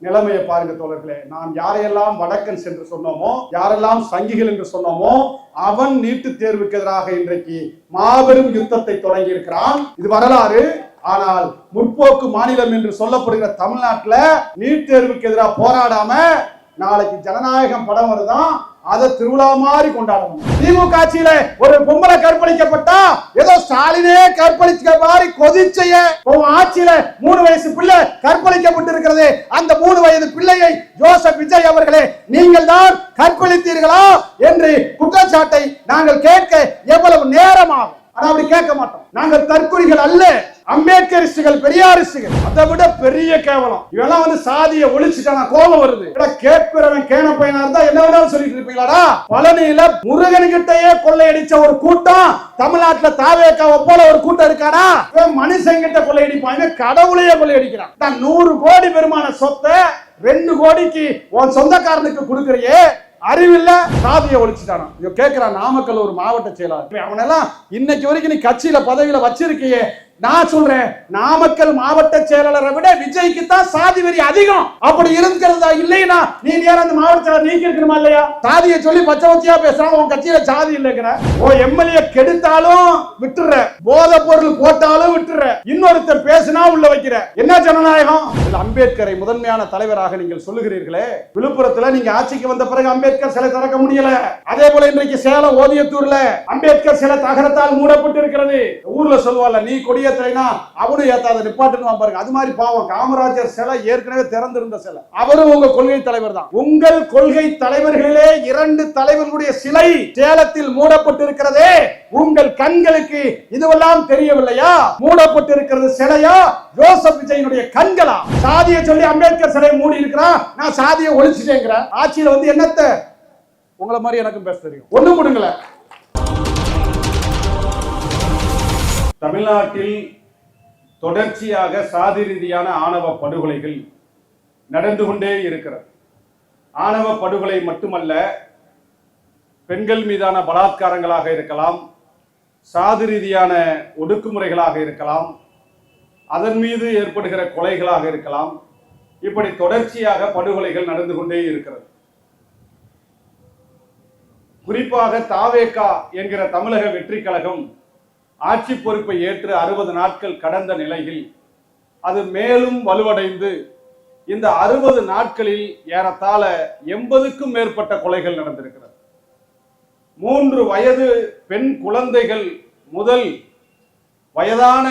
நிலைமையை பாருங்க தோழர்களே. நாம் யாரையெல்லாம் வடக்கன் என்று சொன்னோமோ, யாரெல்லாம் சங்கிகள் என்று சொன்னோமோ, அவன் நீட்டு தேர்வுக்கு எதிராக இன்றைக்கு மாபெரும் யுத்தத்தை தொடங்கி இருக்கிறான். இது வரலாறு. ஆனால் முற்போக்கு மாநிலம் என்று சொல்லப்படுகிற தமிழ்நாட்டில் நீட் தேர்வுக்கு எதிராக போராடாம நாளைக்கு ஜனநாயகம் படம் வருதான், அதை திருவிழா மாதிரி கொண்டாடணும். திமுக ஆட்சியில ஒரு பொம்பளை கற்பழிக்கப்பட்டா ஏதோ ஸ்டாலினே கற்பழிக்க மாதிரி கொதிச்சைய ஆட்சியில 3 வயசு பிள்ளை கற்பழிக்கப்பட்டிருக்கிறது. அந்த 3 வயது பிள்ளையை ஜோசப் விஜய் அவர்களே நீங்கள் தான் கற்பழித்தீர்களா என்று குற்றச்சாட்டை நாங்கள் கேட்க எவ்வளவு நேரமாகும்? ஆனா அப்படி கேட்க மாட்டோம். நாங்கள் தற்குறிகள் அல்ல, அம்பேத்கரிஸ்டுகள், பெரியாரிஸ்டுகள். அதை விட பெரிய கேவலம் இவெல்லாம் வந்து சாதியை ஒழிச்சுட்டான கோபம் வருது. கேட்கிறவன் கேன பையனா இருந்தா என்ன வேணாலும் சொல்லிட்டு இருப்பீங்களாடா? பழனியில முருகன் கிட்டயே கொள்ளையடிச்ச ஒரு கூட்டம் தமிழ்நாட்டுல தாவேக்காவை போல ஒரு கூட்டம் இருக்கானா? மனுஷன் கிட்ட கொள்ளையடிப்பாங்க, கடவுளையே கொள்ளையடிக்கிறான். 100 கோடி பெருமான சொத்தை 2 கோடிக்கு உன் சொந்தக்காரனுக்கு கொடுக்கறியே, அறிவில்ல, சாதியை ஒழிச்சுட்டானா? கேட்கிறான் நாமக்கல் ஒரு மாவட்ட செயலாளர். அவனெல்லாம் இன்னைக்கு வரைக்கும் நீ கட்சியில பதவியில வச்சிருக்கியே. நான் சொல்றேன், நாமக்கல் மாவட்ட செயலாளரை விட விஜய்க்கு தான் சாதி வெறி அதிகம். அப்படி இருக்கிறதா இல்லையா? நீ நேரம் அந்த மாவட்ட செயலாளர் நீக்கி இருக்கணுமா இல்லையா? சாதியை சொல்லி பச்சை பச்சையா பேசுறாங்க, உன் கட்சியில சாதி இல்லைங்கிற. ஓ எம்எல்ஏ கெடுத்தாலும் விட்டுற, போதை பொருள் போட்டாலும் விட்டுற, இன்னொருத்தர் பேசினா உள்ள வைக்கிற. என்ன ஜனநாயகம்? அம்பேத்கரை முதன்மையான தலைவராக நீங்கள் சொல்லுகிறீர்களே, விழுப்புரத்துல நீங்க ஆட்சிக்கு வந்த பிறகு அம்பேத்கர் சிலை திறக்க முடியல. அதே போல இன்றைக்கு சேலம் ஓதியத்தூர்ல அம்பேத்கர் சிலை தகரத்தால் மூடப்பட்டு இருக்கிறது. ஊர்ல சொல்லுவாங்க, நீ கொடிய அவனும் ஏத்தாத நிப்பாட்டுன்னு பாருங்க. அது மாதிரி பாவம் காமராஜர் சிலை ஏற்கனவே திறந்திருந்த சிலை. அவரும் உங்க கொள்கை தலைவர் தான். உங்கள் கொள்கை தலைவர்களிலே 2 தலைவர்களுடைய சிலை சேலத்தில் மூடப்பட்டிருக்கிறதே, உங்கள் கண்களுக்கு இதுவெல்லாம் தெரியவில்லையா? மூடப்பட்டிருக்கிறது சிலையா, ஜோசப் விஜயனுடைய கண்களா? சாதியை சொல்லி அம்பேத்கர் சிலை மூடி இருக்கிறான், நான் சாதியை ஒழிச்சுட்டேங்கிற. ஆட்சியில வந்து என்னத்த உங்களை மாதிரி எனக்கும் பேச தெரியும், ஒண்ணும் கொடுங்கல. தமிழ்நாட்டில் தொடர்ச்சியாக சாதி ரீதியான ஆணவ படுகொலைகள் நடந்து கொண்டே இருக்கிறது. ஆணவ படுகொலை மட்டுமல்ல, பெண்கள் மீதான பலாத்காரங்களாக இருக்கலாம், சாதி ரீதியான ஒடுக்குமுறைகளாக இருக்கலாம், அதன் மீது ஏற்படுகிற கொலைகளாக இருக்கலாம். இப்படி தொடர்ச்சியாக படுகொலைகள் நடந்து கொண்டே இருக்கிறது. குறிப்பாக தாவேகா என்கிற தமிழக வெற்றி கழகம் ஆட்சி பொறுப்பை ஏற்று 60 நாட்கள் கடந்த நிலையில் அது மேலும் வலுவடைந்து இந்த 60 நாட்களில் ஏறத்தாழ 80க்கும் மேற்பட்ட கொலைகள் நடந்திருக்கிறது. 3 வயது பெண் குழந்தைகள் முதல் வயதான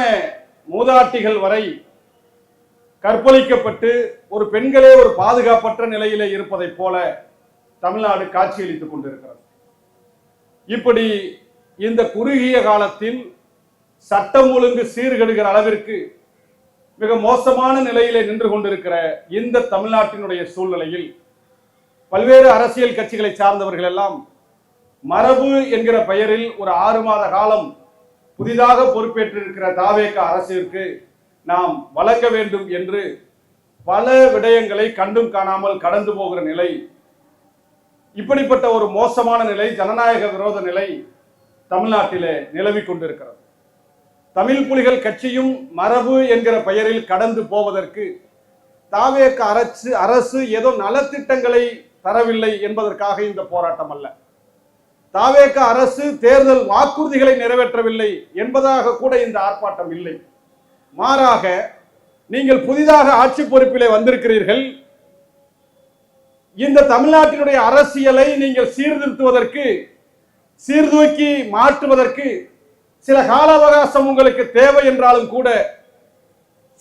மூதாட்டிகள் வரை கற்பழிக்கப்பட்டு ஒரு பெண்களே ஒரு பாதுகாப்பற்ற நிலையிலே இருப்பதை போல தமிழ்நாடு காட்சியளித்துக் கொண்டிருக்கிறது. இப்படி இந்த குறுகிய காலத்தில் சட்டம் ஒழுங்கு சீர்கெடுகிற அளவிற்கு மிக மோசமான நிலையிலே நின்று கொண்டிருக்கிற இந்த தமிழ்நாட்டினுடைய சூழ்நிலையில் பல்வேறு அரசியல் கட்சிகளை சார்ந்தவர்கள் எல்லாம் மரபு என்கிற பெயரில் ஒரு 6 மாத காலம் புதிதாக பொறுப்பேற்றிருக்கிற தாவேகா அரசிற்கு நாம் வழங்க வேண்டும் என்று பல விடயங்களை கண்டும் காணாமல் கடந்து போகிற நிலை, இப்படிப்பட்ட ஒரு மோசமான நிலை, ஜனநாயக விரோத நிலை தமிழ்நாட்டிலே நிலவிக் கொண்டிருக்கிறது. தமிழ் புலிகள் கட்சியும் மரபு என்கிற பெயரில் கடந்து போவதற்கு தாவேகா அரசு ஏதோ நலத்திட்டங்களை தரவில்லை என்பதற்காக இந்த போராட்டம் அல்ல. தாவேகா அரசு தேர்தல் வாக்குறுதிகளை நிறைவேற்றவில்லை என்பதாக கூட இந்த ஆர்ப்பாட்டம் இல்லை. மாறாக நீங்கள் புதிதாக ஆட்சி பொறுப்பிலே வந்திருக்கிறீர்கள். இந்த தமிழ்நாட்டினுடைய அரசியலை நீங்கள் சீர்திருத்துவதற்கு, சீர்தூக்கி மாற்றுவதற்கு சில கால அவகாசம் உங்களுக்கு தேவை என்றாலும் கூட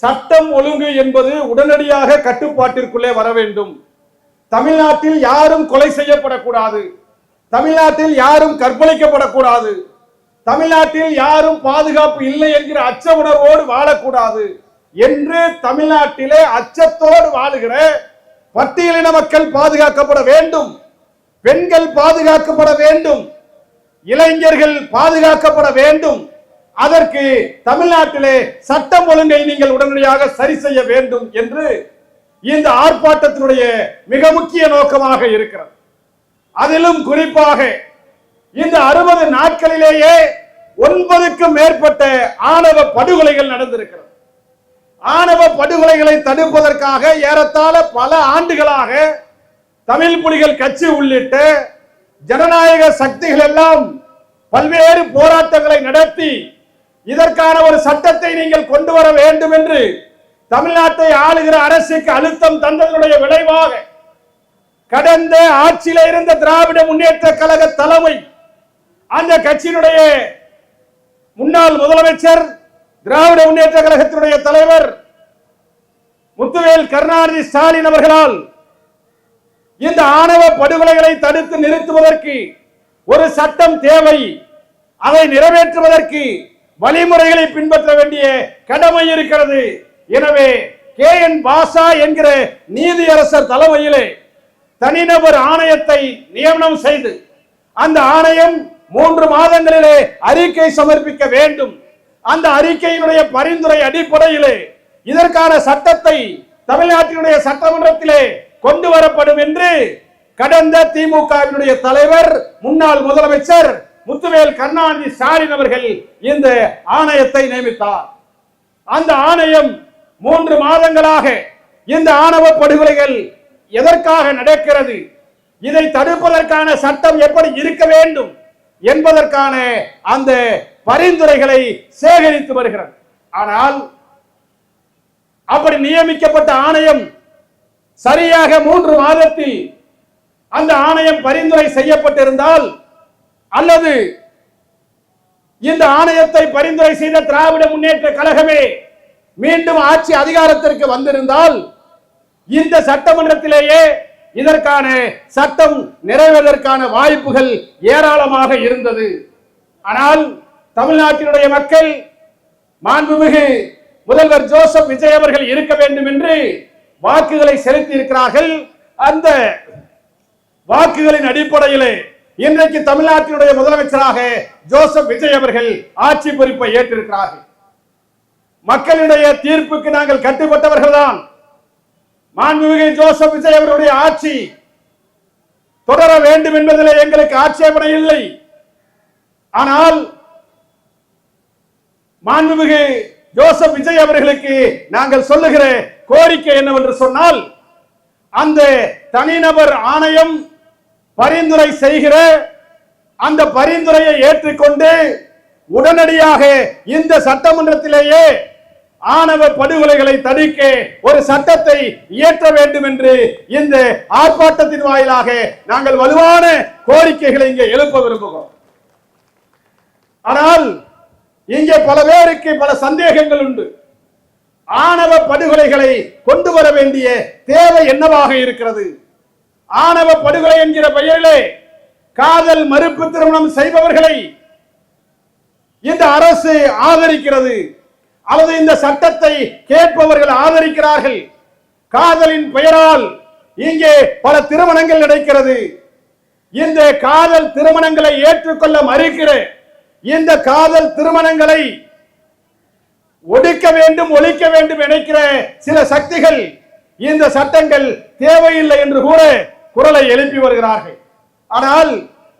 சட்டம் ஒழுங்கு என்பது உடனடியாக கட்டுப்பாட்டிற்குள்ளே வர வேண்டும். தமிழ்நாட்டில் யாரும் கொலை செய்யப்படக்கூடாது, தமிழ்நாட்டில் யாரும் கற்பழிக்கப்படக்கூடாது, தமிழ்நாட்டில் யாரும் பாதுகாப்பு இல்லை என்கிற அச்ச உணர்வோடு வாழக்கூடாது என்று தமிழ்நாட்டிலே அச்சத்தோடு வாழுகிற பட்டியலின மக்கள் பாதுகாக்கப்பட வேண்டும், பெண்கள் பாதுகாக்கப்பட வேண்டும், இளைஞர்கள் பாதுகாக்கப்பட வேண்டும். அதற்கு தமிழ்நாட்டிலே சட்டம் ஒழுங்கை நீங்கள் உடனடியாக சரி செய்ய வேண்டும் என்று இந்த ஆர்ப்பாட்டத்தினுடைய மிக முக்கிய நோக்கமாக இருக்கிறது. அதிலும் குறிப்பாக இந்த 60 நாட்களிலேயே 9க்கும் மேற்பட்ட ஆணவ படுகொலைகள் நடந்திருக்கிறது. ஆணவ படுகொலைகளை தடுப்பதற்காக ஏறத்தாழ பல ஆண்டுகளாக தமிழ் புலிகள் கட்சி உள்ளிட்ட ஜனநாயக சக்திகள் எல்லாம் பல்வேறு போராட்டங்களை நடத்தி இதற்கான ஒரு சட்டத்தை நீங்கள் கொண்டு வர வேண்டும் என்று தமிழ்நாட்டை ஆளுகிற அரசுக்கு அழுத்தம் தந்ததனுடைய விளைவாக கடந்த ஆட்சியில இருந்த திராவிட முன்னேற்ற கழக தலைமை, அந்த கட்சியினுடைய முன்னாள் முதலமைச்சர், திராவிட முன்னேற்ற கழகத்தினுடைய தலைவர் முத்துவேல் கருணாநிதி ஸ்டாலின் அவர்களால் இந்த ஆணவ படுகொலைகளை தடுத்து நிறுத்துவதற்கு ஒரு சட்டம் தேவை, அதை நிறைவேற்றுவதற்கு வழிமுறைகளை பின்பற்ற வேண்டிய கடமை இருக்கிறது. எனவே KN பாஷா என்கிற நீதியரசர் தலைமையிலே தனிநபர் ஆணையத்தை நியமனம் செய்து அந்த ஆணையம் 3 மாதங்களிலே அறிக்கை சமர்ப்பிக்க வேண்டும். அந்த அறிக்கையினுடைய பரிந்துரை அடிப்படையிலே இதற்கான சட்டத்தை தமிழ்நாட்டினுடைய சட்டமன்றத்திலே கொண்டு வரப்படும் என்று கடந்த திமுகவினுடைய தலைவர் முன்னாள் முதலமைச்சர் முத்துவேல் கருணாநிதி ஸ்டாலின் அவர்கள் இந்த ஆணையத்தை நியமித்தார். அந்த ஆணையம் 3 மாதங்களாக இந்த ஆணவ படுகொலைகள் எதற்காக நடக்கிறது, இதை தடுப்பதற்கான சட்டம் எப்படி இருக்க வேண்டும் என்பதற்கான அந்த பரிந்துரைகளை சேகரித்து வருகிறது. ஆனால் அப்படி நியமிக்கப்பட்ட ஆணையம் சரியாக 3 மாதத்தில் அந்த ஆணையம் பரிந்துரை செய்யப்பட்டிருந்தால் அல்லது இந்த ஆணையத்தை பரிந்துரை செய்த திராவிட முன்னேற்ற கழகமே மீண்டும் ஆட்சி அதிகாரத்திற்கு வந்திருந்தால் இந்த சட்டமன்றத்திலேயே இதற்கான சட்டம் நிறைவேறுவதற்கான வாய்ப்புகள் ஏராளமாக இருந்தது. ஆனால் தமிழ்நாட்டினுடைய மக்கள் மாண்புமிகு முதல்வர் ஜோசப் விஜய் அவர்கள் இருக்க வேண்டும் என்று வாக்குகளை செலுத்தி இருக்கிறார்கள். அந்த வாக்குகளின் அடிப்படையிலே இன்றைக்கு தமிழ்நாட்டினுடைய முதலமைச்சராக ஜோசப் விஜய் அவர்கள் ஆட்சி பொறுப்பை ஏற்றிருக்கிறார்கள். மக்களுடைய தீர்ப்புக்கு நாங்கள் கட்டுப்பட்டவர்கள் தான். மாண்புமிகு ஜோசப் விஜய் அவர்களுடைய ஆட்சி தொடர வேண்டும் என்பதில் எங்களுக்கு ஆட்சேபனை இல்லை. ஆனால் மாண்புமிகு ஜோசப் விஜய் அவர்களுக்கு நாங்கள் சொல்லுகிற கோரிக்கை என்னவென்று சொன்னால், அந்த தனிநபர் ஆணையம் பரிந்துரை செய்கிற அந்த பரிந்துரையை ஏற்றுக்கொண்டு உடனடியாக இந்த சட்டமன்றத்திலேயே ஆணவ படுகொலைகளை தடுக்க ஒரு சட்டத்தை இயற்ற வேண்டும் என்று இந்த ஆர்ப்பாட்டத்தின் வாயிலாக நாங்கள் வலுவான கோரிக்கைகளை இங்கே எழுப்ப விரும்புகிறோம். ஆனால் இங்கே பல பேருக்கு பல சந்தேகங்கள் உண்டு. ஆணவ படுகொலைகளை கொண்டு வர வேண்டிய தேவை என்னவாக இருக்கிறது? ஆணவ படுகொலை என்கிற பெயரிலே காதல் மறுப்பு திருமணம் செய்பவர்களை இந்த அரசு ஆதரிக்கிறது, அல்லது இந்த சட்டத்தை கேட்பவர்கள் ஆதரிக்கிறார்கள். காதலின் பெயரால் இங்கே பல திருமணங்கள் நடக்கிறது. இந்த காதல் திருமணங்களை ஏற்றுக்கொள்ள மறுக்கிற இந்த காதல் திருமணங்களை ஒடுக்க வேண்டும், ஒழிக்க வேண்டும் நினைக்கிற சில சக்திகள் இந்த சட்டங்கள் தேவையில்லை என்று கூட குரலை எழுப்பி வருகிறார்கள். ஆனால்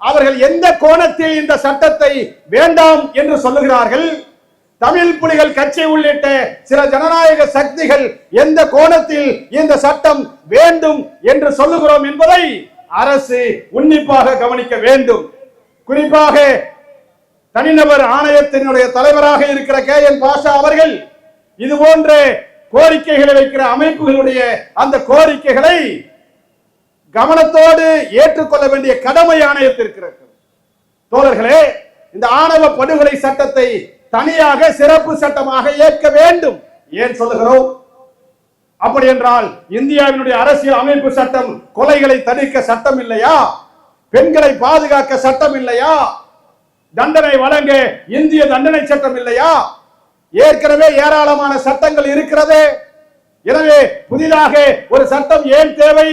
அவர்கள் எந்த கோணத்தில் இந்த சட்டத்தை வேண்டாம் என்று சொல்லுகிறார்கள்? தமிழ் புலிகள் கட்சி உள்ளிட்ட சில ஜனநாயக சக்திகள் எந்த கோணத்தில் இந்த சட்டம் வேண்டும் என்று சொல்லுகிறோம் என்பதை அரசு உன்னிப்பாக கவனிக்க வேண்டும். குறிப்பாக தனிநபர் ஆணையத்தினுடைய தலைவராக இருக்கிற KN பாஷா அவர்கள் இது போன்ற கோரிக்கைகளை வைக்கிற அமைப்புகளுடைய அந்த கோரிக்கைகளை கவனத்தோடு ஏற்றுக்கொள்ள வேண்டிய கடமை ஆணையத்திற்கு இருக்கிறது. தோழர்களே, இந்த ஆணவ படுகொலை சட்டத்தை தனியாக சிறப்பு சட்டமாக ஏற்க வேண்டும். ஏன் சொல்லுகிறோம்? அப்படி என்றால் இந்தியாவினுடைய அரசியல் அமைப்பு சட்டம் கொலைகளை தடுக்க சட்டம் இல்லையா? பெண்களை பாதுகாக்க சட்டம் இல்லையா? தண்டனை வழங்க இந்திய தண்டனை சட்டம் இல்லையா? ஏற்கனவே ஏராளமான சட்டங்கள் இருக்கிறது. எனவே புதிதாக ஒரு சட்டம் ஏன் தேவை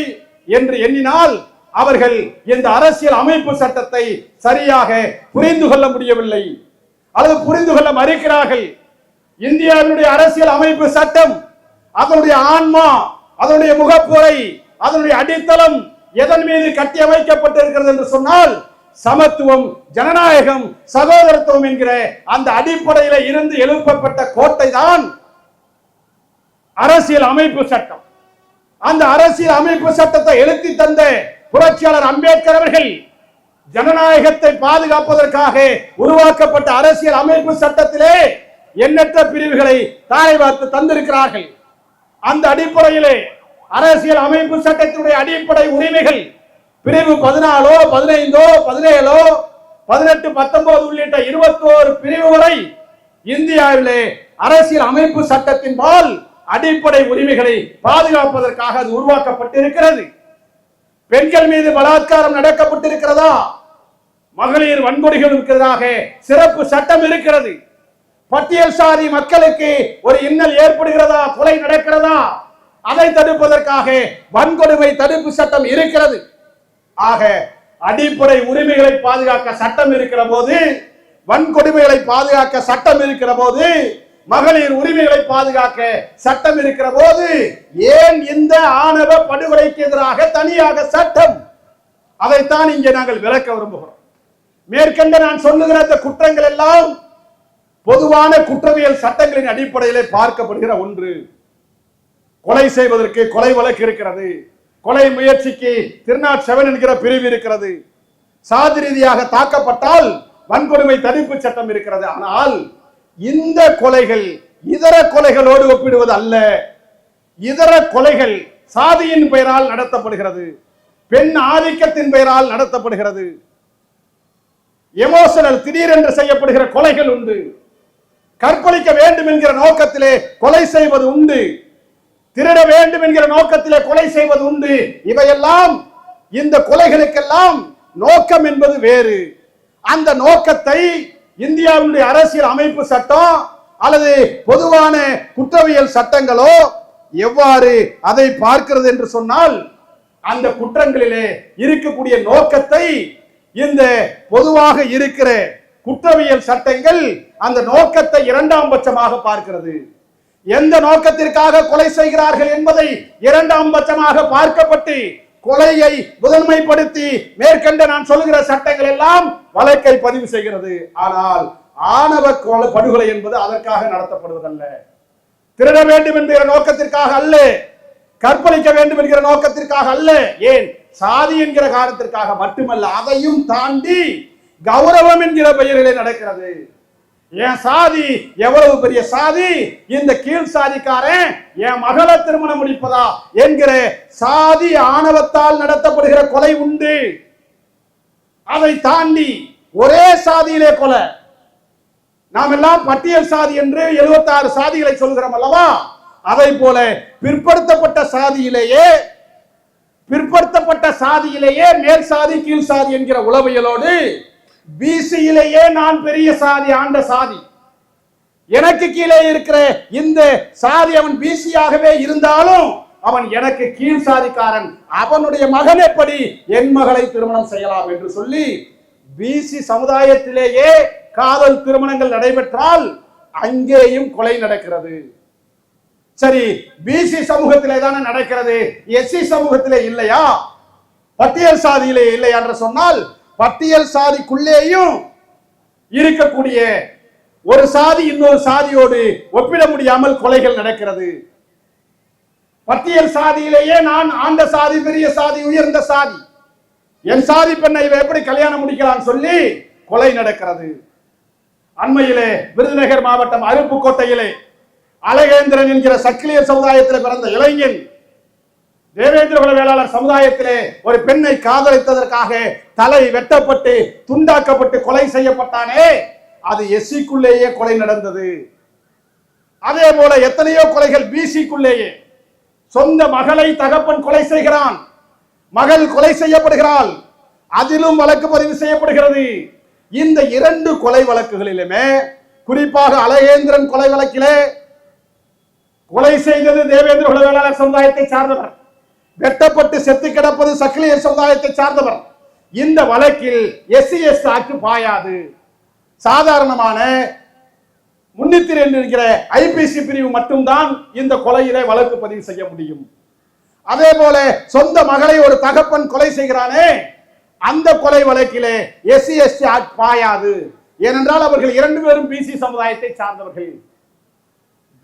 என்று எண்ணினால் அவர்கள் இந்த அரசியல் அமைப்பு சட்டத்தை சரியாக புரிந்து கொள்ள முடியவில்லை, அல்லது புரிந்து கொள்ள மறுக்கிறார்கள். இந்தியாவினுடைய அரசியல் அமைப்பு சட்டம், அதனுடைய ஆன்மா, அதனுடைய முகப்புரை, அதனுடைய அடித்தளம் எதன் மீது கட்டி அமைக்கப்பட்டிருக்கிறது என்று சொன்னால் சமத்துவம், ஜனநாயகம், சகோதரத்துவம் என்கிற அந்த அடிப்படையில இருந்து எழுப்பப்பட்ட கோட்டை தான் அரசியல் அமைப்பு சட்டம். அந்த அரசியல் அமைப்பு சட்டத்தை எழுதி தந்த புரட்சியாளர் அம்பேத்கர் அவர்கள் ஜனநாயகத்தை பாதுகாப்பதற்காக உருவாக்கப்பட்ட அரசியல் அமைப்பு சட்டத்திலே எண்ணற்ற பிரிவுகளை தாரை பார்த்து தந்திருக்கிறார்கள். அந்த அடிப்படையிலே அரசியல் அமைப்பு சட்டத்தினுடைய அடிப்படை உரிமைகள் பிரிவு 14, 15, 17, 18, 19 உள்ளிட்ட 21 பிரிவு வரை இந்தியாவிலே அரசியல் அமைப்பு சட்டத்தின்பால் அடிப்படை உரிமைகளை பாதுகாப்பதற்காக அது உருவாக்கப்பட்டிருக்கிறது. பெண்கள் மீது பலாத்காரம் நடக்கப்பட்டிருக்கிறதா? மகளிர் வன்கொடுமைகள் இருக்கிறதாக சிறப்பு சட்டம் இருக்கிறது. பட்டியல் சாதி மக்களுக்கு ஒரு இன்னல் ஏற்படுகிறதா, கொலை நடக்கிறதா, அதை தடுப்பதற்காக வன்கொடுமை தடுப்பு சட்டம் இருக்கிறது. ஆக அடிப்படை உரிமைகளை பாதுகாக்க சட்டம் இருக்கிற போது, வன்கொடுமைகளை பாதுகாக்க சட்டம் இருக்கிற போது, மகளிர் உரிமைகளை பாதுகாக்க சட்டம் இருக்கிற போது, ஏன் இந்த ஆணவ படுகொலைக்கு எதிராக தனியாக சட்டம்? அதைத்தான் இங்கே நாங்கள் விளக்க விரும்புகிறோம். மேற்கண்ட நான் சொல்லுகிற இந்த குற்றங்கள் எல்லாம் பொதுவான குற்றவியல் சட்டங்களின் அடிப்படையிலே பார்க்கப்படுகிற ஒன்று. கொலை செய்வதற்கு கொலை வழக்கு இருக்கிறது, கொலை முயற்சிக்கு 307 என்கிற பிரிவு இருக்கிறது, சாதி ரீதியாக தாக்கப்பட்டால் வன்கொடுமை தடுப்பு சட்டம் இருக்கிறது. ஆனால் இந்த கொலைகள் இதர கொலைகளோடு ஒப்பிடுவது அல்ல. இதர கொலைகள் சாதியின் பெயரால் நடத்தப்படுகிறது, பெண் ஆதிக்கத்தின் பெயரால் நடத்தப்படுகிறது, எமோஷனல் திடீரென்று செய்யப்படுகிற கொலைகள் உண்டு, கற்பழிக்க வேண்டும் என்கிற நோக்கத்திலே கொலை செய்வது உண்டு, திருட வேண்டும் என்கிற நோக்கத்திலே கொலை செய்வது உண்டு. இவையெல்லாம் இந்த கொலைகளுக்கெல்லாம் நோக்கம் என்பது வேறு. அந்த நோக்கத்தை இந்தியாவினுடைய அரசியல் அமைப்பு சட்டம் அல்லது பொதுவான குற்றவியல் சட்டங்களோ எவ்வாறு அதை பார்க்கிறது என்று சொன்னால், அந்த குற்றங்களிலே இருக்கக்கூடிய நோக்கத்தை இந்த பொதுவாக இருக்கிற குற்றவியல் சட்டங்கள் அந்த நோக்கத்தை இரண்டாம் பட்சமாக பார்க்கிறது. எந்த நோக்கத்திற்காக கொலை செய்கிறார்கள் என்பதை இரண்டாம் பட்சமாக பார்க்கப்பட்டு கொலையை முதன்மைப்படுத்தி மேற்கண்ட நான் சொல்லுகிற சட்டங்கள் எல்லாம் வழக்கை பதிவு செய்கிறது. ஆனால் ஆணவ படுகொலை என்பது அதற்காக நடத்தப்படுவதல்ல, திருட வேண்டும் என்கிற நோக்கத்திற்காக அல்ல, கற்பழிக்க வேண்டும் என்கிற நோக்கத்திற்காக அல்ல, ஏன் சாதி என்கிற காரணத்திற்காக மட்டுமல்ல, அதையும் தாண்டி கௌரவம் என்கிற பெயரிலே நடக்கிறது. என் சாதி எவ்வளவு பெரிய சாதி, இந்த கீழ் சாதிக்காரன் என் மகளை திருமணம் முடிப்பதா என்கிற சாதி ஆணவத்தால் நடத்தப்படுகிற கொலை உண்டு. அதை தாண்டி ஒரே சாதியிலே கொலை. நாம் எல்லாம் பட்டியல் சாதி என்று 76 சாதிகளை சொல்கிறோம் அல்லவா? அதை போல பிற்படுத்தப்பட்ட சாதியிலேயே மேல் சாதி கீழ் சாதி என்கிற உளவியலோடு பிசியிலேயே நான் பெரிய சாதி, ஆண்ட சாதி, எனக்கு கீழே இருக்கிற இந்த சாதி அவன் பிசியாகவே இருந்தாலும் அவன் எனக்கு கீழ் சாதிக்காரன், அவனுடைய மகன் எப்படி என் மகளை திருமணம் செய்யலாம் என்று சொல்லி பிசி சமுதாயத்திலேயே காதல் திருமணங்கள் நடைபெற்றால் அங்கேயும் கொலை நடக்கிறது. சரி, பிசி சமூகத்திலே தானே நடக்கிறது, எஸ்சி சமூகத்திலே இல்லையா, பட்டியல் சாதியிலே இல்லையா என்று சொன்னால், பட்டியல் சாதிக்குள்ளேயும் இருக்கக்கூடிய ஒரு சாதி இன்னொரு சாதியோடு ஒப்பிட முடியாமல் கொலைகள் நடக்கிறது. பட்டியல் சாதியிலேயே நான் ஆண்ட சாதி, பெரிய சாதி, உயர்ந்த சாதி, என் சாதி பெண்ணை எப்படி கல்யாணம் முடிக்கலாம் சொல்லி கொலை நடக்கிறது. அண்மையிலே விருதுநகர் மாவட்டம் அருப்புக்கோட்டையிலே அழகேந்திரன் என்கிற சக்கிலியர் சமுதாயத்தில் பிறந்த இளைஞன் தேவேந்திர குல வேளாளர் சமுதாயத்திலே ஒரு பெண்ணை காதலித்ததற்காக தலை வெட்டப்பட்டு துண்டாக்கப்பட்டு கொலை செய்யப்பட்டானே, அது எஸ்சிக்குள்ளேயே கொலை நடந்தது. அதே போல எத்தனையோ கொலைகள் பிசிக்குள்ளேயே. சொந்த மகளை தகப்பன் கொலை செய்கிறான், மகள் கொலை செய்யப்படுகிறாள், அதிலும் வழக்கு பதிவு செய்யப்படுகிறது. இந்த 2 கொலை வழக்குகளிலுமே, குறிப்பாக அழகேந்திரன் கொலை வழக்கிலே கொலை செய்தது தேவேந்திர குல வேளாளர் சமுதாயத்தை சார்ந்தவர், வெட்டப்பட்டு செத்து கிடப்பது சக்கிலியர் சமுதாயத்தை சார்ந்தவர். இந்த வழக்கில் SC/ST ஆக்ட் பாயாது. சாதாரணமான 302 என்கிற ஐபிசி பிரிவு மட்டும்தான் இந்த கொலையிலே வழக்கு பதிவு செய்ய முடியும். அதே போல சொந்த மகளை ஒரு தகப்பன் கொலை செய்கிறானே, அந்த கொலை வழக்கிலே SC/ST ஆக்ட் பாயாது. ஏனென்றால் அவர்கள் 2 பேரும் பிசி சமுதாயத்தை சார்ந்தவர்கள்.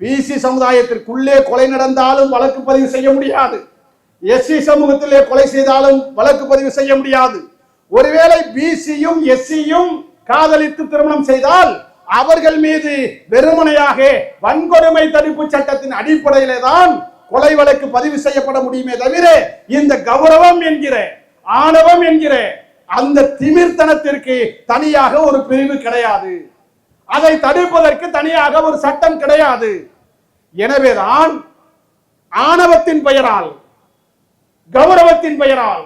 பிசி சமுதாயத்திற்குள்ளே கொலை நடந்தாலும் வழக்கு பதிவு செய்ய முடியாது. எஸ்சி சமூகத்திலே கொலை செய்தாலும் வழக்கு பதிவு செய்ய முடியாது. ஒருவேளை பிசியும் எஸ்சியும் காதலித்து திருமணம் செய்தால் அவர்கள் மீது வெறுமனையாக வன்கொடுமை தடுப்பு சட்டத்தின் அடிப்படையிலே தான் கொலை வழக்கு பதிவு செய்யப்பட முடியுமே தவிர இந்த கௌரவம் என்கிற ஆணவம் என்கிற அந்த திமிர்த்தனத்திற்கு தனியாக ஒரு பிரிவு கிடையாது. அதை தடுப்பதற்கு தனியாக ஒரு சட்டம் கிடையாது. எனவேதான் ஆணவத்தின் பெயரால் கௌரவத்தின் பெயரால்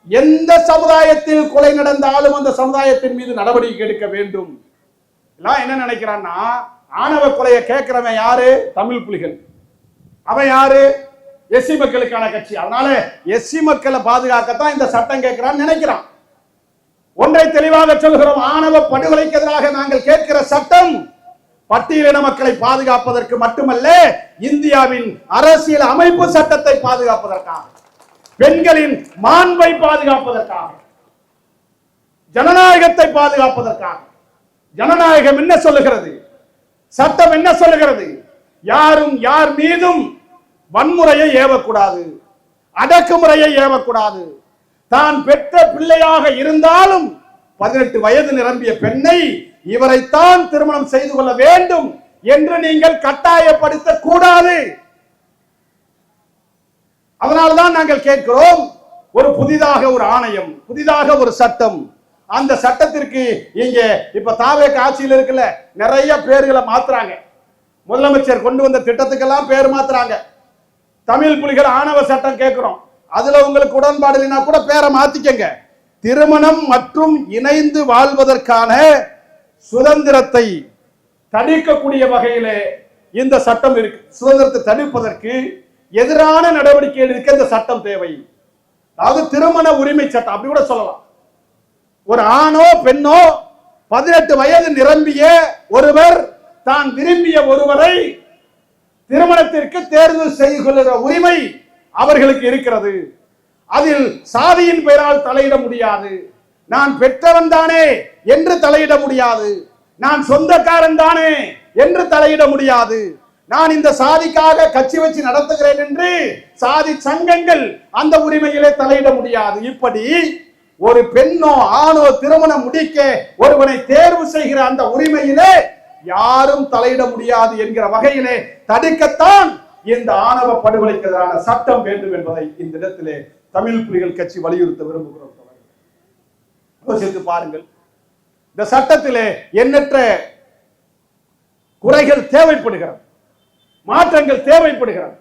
எந்த சமுதாயத்தில் கொலை நடந்தாலும் அந்த சமுதாயத்தின் மீது நடவடிக்கை எடுக்க வேண்டும். என்ன நினைக்கிறான்னா, ஆணவ கொலையை கேட்கிறவன் யாரு? தமிழ் புலிகள். அவன் யாரு? எஸ்சி மக்களுக்கான கட்சி. அதனால எஸ்சி மக்களை பாதுகாக்கத்தான் இந்த சட்டம் கேட்கிறான்னு நினைக்கிறான். ஒன்றை தெளிவாக சொல்கிறோம், ஆணவ படுகொலைக்கு எதிராக நாங்கள் கேட்கிற சட்டம் பட்டியலின மக்களை பாதுகாப்பதற்கு மட்டுமல்ல, இந்தியாவின் அரசியல் அமைப்பு சட்டத்தை பாதுகாப்பதற்காக, பெண்களின் மாண்பை பாதுகாப்பதற்காக, ஜனநாயகத்தை பாதுகாப்பதற்காக. ஜனநாயகம் என்ன சொல்லுகிறது? சட்டம் என்ன சொல்லுகிறது? யாரும் யார் மீதும் வன்முறையை ஏவக்கூடாது, அடக்குமுறையை ஏவக்கூடாது. தான் பெற்ற பிள்ளையாக இருந்தாலும் 18 வயது நிரம்பிய பெண்ணை இவரைத்தான் திருமணம் செய்து கொள்ள வேண்டும் என்று நீங்கள் கட்டாயப்படுத்த கூடாது. அதனால்தான் நாங்கள் கேட்கிறோம், ஒரு புதிதாக ஒரு ஆணையம், புதிதாக ஒரு சட்டம். அந்த சட்டத்திற்கு இங்க இப்ப தாவேக ஆட்சியில் இருக்குல்ல, நிறைய பேர்களை மாத்துறாங்க. முதலமைச்சர் கொண்டு வந்த திட்டத்துக்கெல்லாம் பேர் மாத்துறாங்க. தமிழ் புலிகள் ஆணவ சட்டம் கேட்கிறோம், அதுல உங்களுக்கு உடன்பாடு இல்லைன்னா கூட பேரை மாத்திக்கங்க. திருமணம் மற்றும் இணைந்து வாழ்வதற்கான சுதந்திரத்தை தடுக்கக்கூடிய வகையிலே இந்த சட்டம் இருக்கு. சுதந்திரத்தை தடுப்பதற்கு எதிரான நடவடிக்கை எடுக்க இந்த சட்டம் தேவை. அதாவது திருமண உரிமை சட்டம் அப்படி கூட சொல்லலாம். ஒரு ஆணோ பெண்ணோ 18 வயது நிரம்பிய ஒருவர் தான் விரும்பிய ஒருவரை திருமணத்திற்கு தேர்வு செய்து கொள்கிற உரிமை அவர்களுக்கு இருக்கிறது. அதில் சாதியின் பெயரால் தலையிட முடியாது. நான் பெற்றவன் தானே என்று தலையிட முடியாது. நான் சொந்தக்காரன் தானே என்று தலையிட முடியாது. நான் இந்த சாதிக்காக கட்சி வச்சு நடத்துகிறேன் என்று சாதி சங்கங்கள் அந்த உரிமையிலே தலையிட முடியாது. இப்படி ஒரு பெண்ணோ ஆணோ திருமணம் முடிக்க ஒருவனை தேர்வு செய்கிற அந்த உரிமையிலே யாரும் தலையிட முடியாது என்கிற வகையிலே தடுக்கத்தான் இந்த ஆணவ படுகொலைக்கு எதிரான சட்டம் வேண்டும் என்பதை இந்த இடத்திலே தமிழ் புலிகள் கட்சி வலியுறுத்த விரும்புகிறோம். யோசித்து பாருங்கள், இந்த சட்டத்திலே எண்ணற்ற குறைகள் தேவைப்படுகிறது, மாற்றங்கள் தேவைப்படுகிறது.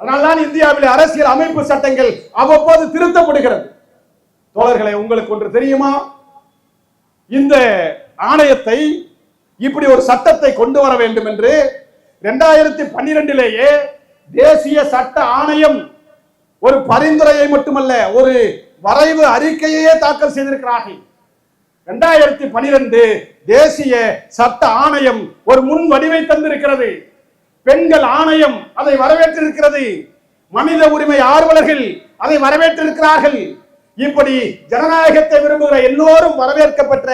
அதனால்தான் இந்தியாவிலே அரசியல் அமைப்பு சட்டங்கள் அவ்வப்போது திருத்தப்படுகிறது. தோழர்களே, உங்களுக்கு ஒன்று தெரியுமா? இந்த ஆணையத்தை, இப்படி ஒரு சட்டத்தை கொண்டு வர வேண்டும் என்று 2012 தேசிய சட்ட ஆணையம் ஒரு பரிந்துரையை மட்டுமல்ல, ஒரு வரைவு அறிக்கையே தாக்கல் செய்திருக்கிறார்கள். 2012 தேசிய சட்ட ஆணையம் ஒரு முன் வடிவை தந்திருக்கிறது. பெண்கள் ஆணையம் அதை வரவேற்றிருக்கிறது. மனித உரிமை ஆர்வலர்கள் அதை வரவேற்றிருக்கிறார்கள். இப்படி ஜனநாயகத்தை விரும்புகிற எல்லோரும் வரவேற்கப்பட்ட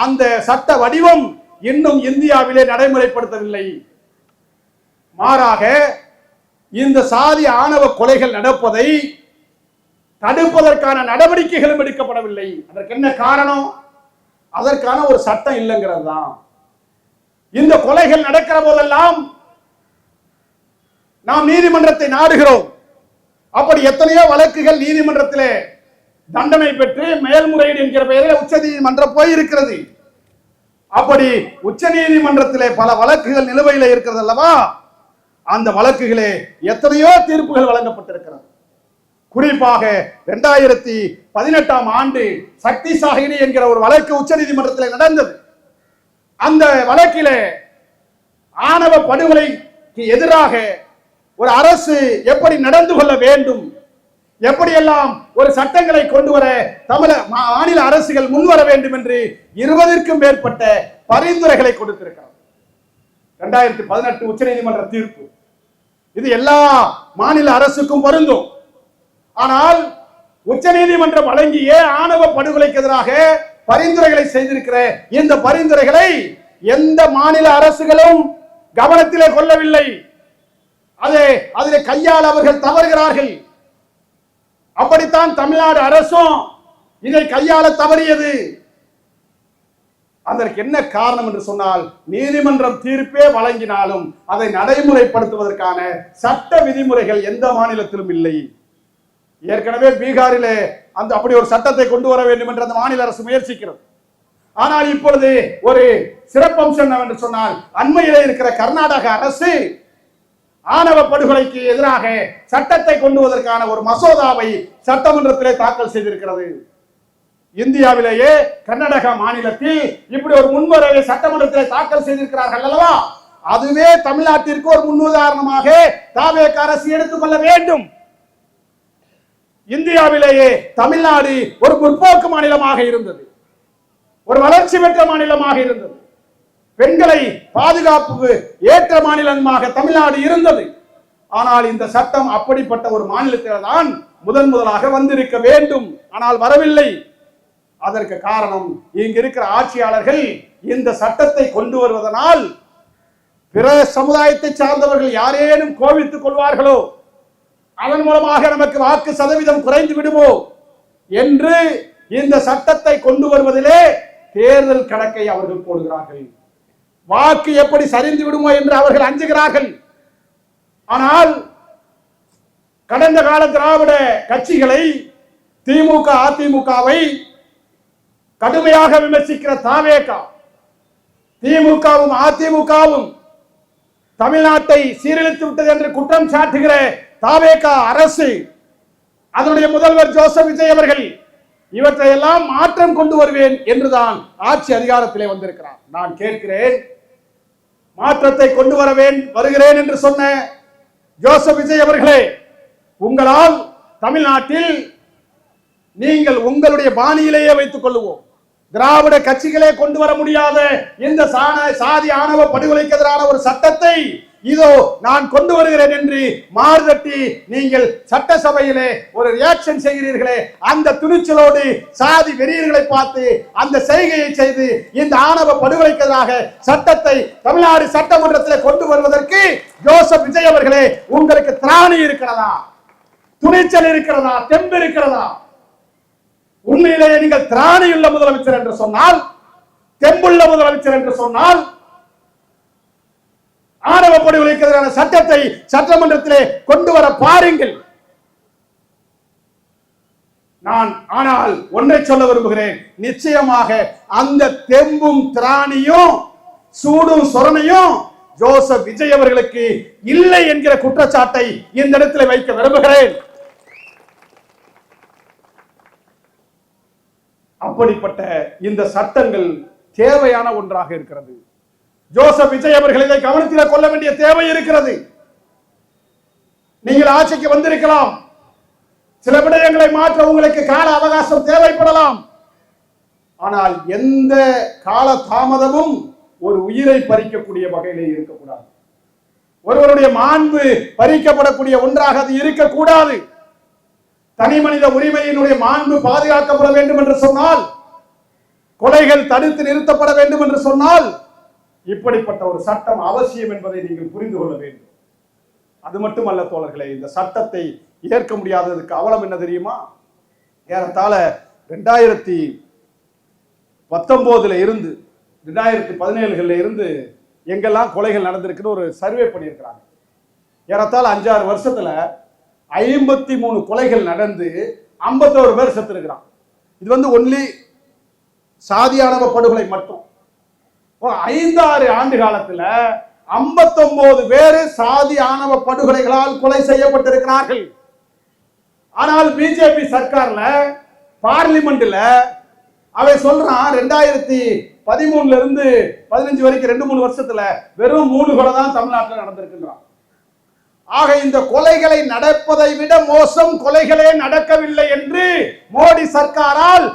அந்த சட்ட வடிவம் இன்னும் இந்தியாவிலே நடைமுறைப்படுத்தவில்லை. மாறாக இந்த சாதி ஆணவ கொலைகள் நடப்பதை தடுப்பதற்கான நடவடிக்கைகளும் எடுக்கப்படவில்லை. அதற்கு என்ன காரணம்? அதற்கான ஒரு சட்டம் இல்லைங்கிறது தான். இந்த கொலைகள் நடக்கிற போதெல்லாம் நாம் நீதிமன்றத்தை நாடுகிறோம். அப்படி எத்தனையோ வழக்குகள் நீதிமன்றத்திலே தண்டனை பெற்று மேல்முறையீடு என்கிற பெயரில் உச்ச நீதிமன்றம் போயிருக்கிறது. அப்படி உச்ச நீதிமன்றத்திலே பல வழக்குகள் நிலுவையில் இருக்கிறது அல்லவா? அந்த வழக்குகளே எத்தனையோ தீர்ப்புகள் வழங்கப்பட்டிருக்கிறது. குறிப்பாக 2018 ஆண்டு சக்தி சாகினி என்கிற ஒரு வழக்கு உச்ச நீதிமன்றத்தில் நடந்தது. அந்த வழக்கிலே ஆணவ படுகொலைக்கு எதிராக ஒரு அரசு எப்படி நடந்து கொள்ள வேண்டும், எப்படியெல்லாம் ஒரு சட்டங்களை கொண்டு வர மாநில அரசுகள் முன்வர வேண்டும் என்று 20க்கும் மேற்பட்ட பரிந்துரைகளை கொடுத்திருக்கிறார். 2018 உச்ச நீதிமன்ற தீர்ப்பு இது எல்லா மாநில அரசுக்கும் பொருந்தும். ஆனால் உச்ச நீதிமன்றம் வழங்கிய ஆணவ படுகொலைக்கு எதிராக பரிந்துரைகளை செய்திருக்கிற இந்த பரிந்துரைகளை எந்த மாநில அரசுகளும் கவனத்திலே கொள்ளவில்லை. அதிலே கையால் அவர்கள் தவறுகிறார்கள். அப்படித்தான் தமிழ்நாடு அரசும் இதை கையாள தவறியது. அதற்கு என்ன காரணம் என்று சொன்னால், நீதிமன்றம் தீர்ப்பே வழங்கினாலும் அதை நடைமுறைப்படுத்துவதற்கான சட்ட விதிமுறைகள் எந்த மாநிலத்திலும் இல்லை. ஏற்கனவே பீகாரிலே அப்படி ஒரு சட்டத்தை கொண்டு வர வேண்டும் என்று அந்த மாநில அரசு முயற்சிக்கிறது. ஆனால் இப்பொழுது ஒரு சிறப்பம்சம் என்னவென்று சொன்னால், அண்மையிலே இருக்கிற கர்நாடக அரசு ஆணவ படுகொலைக்கு எதிராக சட்டத்தை கொண்டு வருவதற்கான ஒரு மசோதாவை சட்டமன்றத்திலே தாக்கல் செய்திருக்கிறது. இந்தியாவிலேயே கர்நாடக மாநிலத்தில் இப்படி ஒரு முன்வரவை சட்டமன்றத்தில் தாக்கல் செய்திருக்கிறார்கள் அல்லவா? அதுவே தமிழ்நாட்டிற்கு ஒரு முன்னுதாரணமாக தாவேக அரசு எடுத்துக்கொள்ள வேண்டும். இந்தியாவிலேயே தமிழ்நாடு ஒரு முற்போக்கு மாநிலமாக இருந்தது, ஒரு வளர்ச்சி பெற்ற மாநிலமாக இருந்தது, பெண்களை பாதுகாப்புக்கு ஏற்ற மாநிலமாக தமிழ்நாடு இருந்தது. ஆனால் இந்த சட்டம் அப்படிப்பட்ட ஒரு மாநிலத்தில் தான் முதலாக வந்திருக்க வேண்டும். ஆனால் வரவில்லை. அதற்கு காரணம், இங்க இருக்கிற ஆட்சியாளர்கள் இந்த சட்டத்தை கொண்டு வருவதனால் பிற சமுதாயத்தை சார்ந்தவர்கள் யாரேனும் கோபித்துக் கொள்வார்களோ, அதன் மூலமாக நமக்கு வாக்கு சதவீதம் குறைந்து விடுமோ என்று இந்த சட்டத்தை கொண்டு வருவதிலே தேர்தல் கணக்கை அவர்கள் போடுகிறார்கள். வாக்கு எப்படி சரிந்து விடுமோ என்று அவர்கள் அஞ்சுகிறார்கள். ஆனால் கடந்த கால திராவிட கட்சிகளை, திமுக அதிமுகவை கடுமையாக விமர்சிக்கிற தாவேக, திமுகவும் அதிமுகவும் தமிழ்நாட்டை சீரழித்து விட்டது என்று குற்றம் சாட்டுகிற தாவேக அரசு, அதனுடைய முதல்வர் ஜோசப் விஜய் அவர்கள் இவற்றையெல்லாம் மாற்றம் கொண்டு வருவேன் என்றுதான் ஆட்சி அதிகாரத்திலே வந்திருக்கிறார். நான் கேட்கிறேன், மாற்றத்தை கொண்டு வருகிறேன் என்று சொன்ன ஜோசப் விஜய் அவர்களே, உங்களால் தமிழ்நாட்டில் நீங்கள் உங்களுடைய பாணியிலேயே வைத்துக் கொள்ளுவோம், திராவிட கட்சிகளே கொண்டு வர முடியாத இந்த சாதி ஆணவ படுகொலைக்கு எதிரான ஒரு சட்டத்தை இதோ நான் கொண்டு வருகிறேன் என்று மாறுதட்டி நீங்கள் சட்டசபையிலே ஒரு ரியாக்ஷன் செய்கிறீர்களே, அந்த துணிச்சலோடு சாதி வெறியர்களை பார்த்து அந்த செய்கையை செய்து இந்த ஆணவ படுகொலைக்கு எதிராக சட்டத்தை தமிழ்நாடு சட்டமன்றத்தில் கொண்டு வருவதற்கு ஜோசப் விஜய் அவர்களே, உங்களுக்கு திராணி இருக்கிறதா? துணிச்சல் இருக்கிறதா? தெம்பு இருக்கிறதா? உண்மையிலேயே நீங்கள் திராணியுள்ள முதலமைச்சர் என்று சொன்னால், தெம்புள்ள முதலமைச்சர் என்று சொன்னால், ஆணவ படுகொலைக்கு எதிரான சட்டத்தை சட்டமன்றத்திலே கொண்டு வர பாருங்கள். நான் ஆனால் ஒன்றை சொல்ல விரும்புகிறேன், நிச்சயமாக அந்த தெம்பும் திராணியும் சூடும் சொரணையும் ஜோசப் விஜய் அவர்களுக்கு இல்லை என்கிற குற்றச்சாட்டை இந்த இடத்தில் வைக்க விரும்புகிறேன். அப்படிப்பட்ட இந்த சட்டங்கள் தேவையான ஒன்றாக இருக்கிறது. ஜோசப் விஜய் அவர்கள் இதை கவனத்தில் கொள்ள வேண்டிய தேவை இருக்கிறது. நீங்கள் ஆட்சிக்கு வந்திருக்கலாம், சில விடயங்களை மாற்ற உங்களுக்கு கால அவகாசம் தேவைப்படலாம். ஆனால் எந்த கால தாமதமும் ஒரு உயிரை பறிக்கக்கூடிய வகையிலே இருக்கக்கூடாது. ஒருவருடைய மாண்பு பறிக்கப்படக்கூடிய ஒன்றாக அது இருக்கக்கூடாது. தனி மனித உரிமையினுடைய மாண்பு பாதுகாக்கப்பட வேண்டும் என்று சொன்னால், கொலைகள் தடுத்து நிறுத்தப்பட வேண்டும் என்று சொன்னால், இப்படிப்பட்ட ஒரு சட்டம் அவசியம் என்பதை நீங்கள் புரிந்து கொள்ள வேண்டும். அது மட்டுமல்ல தோழர்களே, இந்த சட்டத்தை ஏற்க முடியாததுக்கு அவலம் என்ன தெரியுமா? ஏறத்தாழ 2019 இருந்து 2017 இருந்து எங்கெல்லாம் கொலைகள் நடந்திருக்குன்னு ஒரு சர்வே பண்ணியிருக்கிறாங்க. ஏறத்தாழ 5-6 வருஷத்துல 53 கொலைகள் நடந்து 51 பேர் செத்து இருக்கிறான். இது ஒன்லி சாதியானவ படுகொலை மட்டும். 5-6 ஆண்டு காலத்துல 59 பேர் சாதி ஆணவ படுகொலைகளால் கொலை செய்யப்பட்டிருக்கிறார்கள். ஆனால் பிஜேபி சர்க்கார்ல பார்லிமெண்ட்ல அவை சொல்றான் 2013 இருந்து 15 வரைக்கும் 2-3 வருஷத்துல வெறும் 3 கொலை தான் தமிழ்நாட்டில் நடந்திருக்கின்றான். ஆக இந்த கொலைகளை நடப்பதை விட மோசம் கொலைகளே நடக்கவில்லை என்று மோடி சர்க்காரால்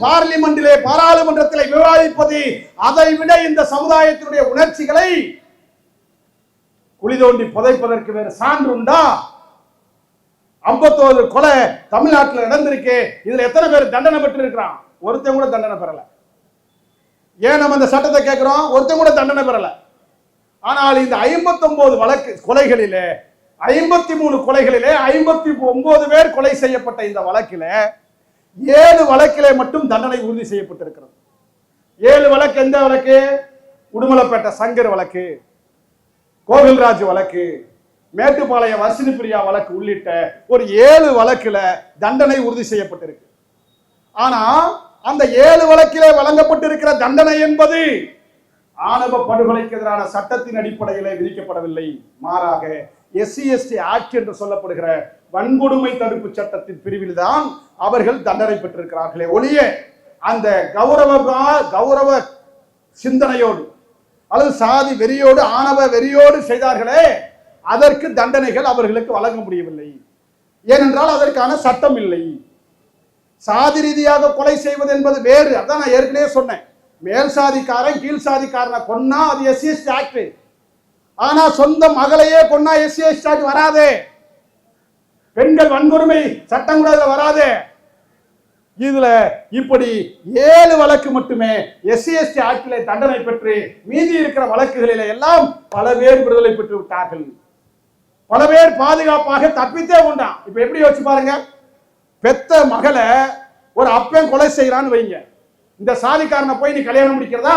பார்லிமெண்டிலே பாராளுமன்றத்தில் விவாதிப்பது, அதை விட இந்த சமுதாயத்தினுடைய உணர்ச்சிகளை குழி தோண்டி புதைப்பதற்கு வேறு சான்று உண்டா? 51 கொலை தமிழ்நாட்டில் நடந்திருக்கு. இதுல எத்தனை பேர் தண்டனை பெற்று இருக்கிறான்? ஒருத்தன் கூட தண்டனை பெறல. ஏன் நம்ம இந்த சட்டத்தை கேட்கிறோம்? ஒருத்தன் கூட தண்டனை பெறல. ஆனால் இந்த 59 வழக்கு கொலைகளிலே 53 கொலைகளிலே 59 பேர் கொலை செய்யப்பட்ட இந்த வழக்கில 7 வழக்கிலே மட்டும் தண்டனை உறுதி செய்யப்பட்டிருக்கிறது. 7 வழக்கு எந்த வழக்கு? உடுமலைப்பேட்டை சங்கர் வழக்கு, கோவில்ராஜ் வழக்கு, மேட்டுப்பாளையம் வர்ஷினி பிரியா வழக்கு உள்ளிட்ட ஒரு 7 வழக்குல தண்டனை உறுதி செய்யப்பட்டிருக்கு. ஆனா அந்த 7 வழக்கிலே வழங்கப்பட்டிருக்கிற தண்டனை என்பது ஆணவ படுகொலைக்கு எதிரான சட்டத்தின் அடிப்படையிலே விதிக்கப்படவில்லை. மாறாக SC/ST ஆக்ட் என்று சொல்லப்படுகிற வன்கொடுமை தடுப்பு சட்டத்தின் பிரிவில் தான் அவர்கள் தண்டனை பெற்றிருக்கிறார்களே ஒழிய அந்த கௌரவ சிந்தனையோடு அல்லது சாதி வெறியோடு ஆணவ வெறியோடு செய்தார்களே அதற்கு தண்டனைகள் அவர்களுக்கு வழங்க முடியவில்லை. ஏனென்றால் அதற்கான சட்டம் இல்லை. சாதி ரீதியாக கொலை செய்வது என்பது வேறு. அதான் நான் ஏற்கனவே சொன்னேன். மேல் சாதிக்காரன் கீழ் சாதிக்காரனை கொன்னா அது SC/ST ஆக்ட். ஆனா சொந்த மகளையே கொன்னா SC/ST ஆக்ட் வராதே. பெண்கள் வன்கொடுமை சட்டம் கூட அதுல வராதே. இதுல இப்படி 7 வழக்கு மட்டுமே SC/ST ஆக்டிலே தண்டனை பெற்று மீதி இருக்கிற வழக்குகளிலே எல்லாம் பல பேர் விடுதலை பெற்று விட்டார்கள். பல பேர் பாதுகாப்பாக தப்பித்தே கொண்டான். இப்ப எப்படி யோசிச்சு பாருங்க, பெத்த மகளை ஒரு அப்பன் கொலை செய்யறான்னு வைங்க, இந்த சாதிக்காரனை போய் நீ கல்யாணம் முடிக்கிறதா?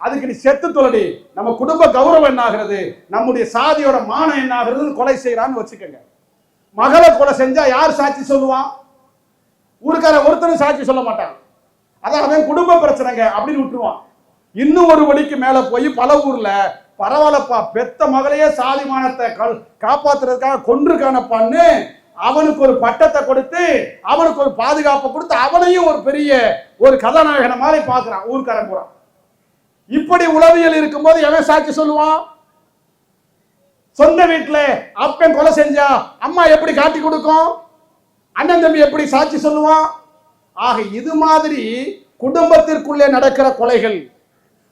அதுக்கு நீ செத்து தொலடி, நம்ம குடும்ப கௌரவம் என்ன ஆகிறது, நம்முடைய சாதியோட மானம் என்ன ஆகுறது, கொலை செய்யறான்னு வச்சுக்கோங்க. மகளை கொலை செஞ்சா யார் சாட்சி சொல்லுவான்? ஊருக்கார ஒருத்தரும் சாட்சி சொல்ல மாட்டான். அதான் அவன் குடும்ப பிரச்சனைங்க அப்படின்னு விட்டுருவான். இன்னும் ஒரு வழிக்கு மேல போய் பல ஊர்ல பரவாயில்லப்பா பெத்த மகளையே சாதி மானத்தை காப்பாத்துறதுக்காக கொன்றுக்கானப்பான்னு அவனுக்கு ஒரு பட்டத்தை கொடுத்து அவனுக்கு ஒரு பாதுகாப்பை கொடுத்து அவனையும் ஒரு பெரிய ஒரு கதாநாயகனை மாதிரி பார்க்கிறான் ஊர்க்காரன் பூரா. இப்படி உளவியல் இருக்கும்போது எவன் சாட்சி சொல்லுவான்? சொந்த வீட்டுல அப்பன் கொலை செஞ்சா அம்மா எப்படி காட்டி கொடுக்கும்? அண்ணன் தம்பி எப்படி சாட்சி சொல்லுவான்? ஆக இது மாதிரி குடும்பத்திற்குள்ளே நடக்கிற கொலைகள்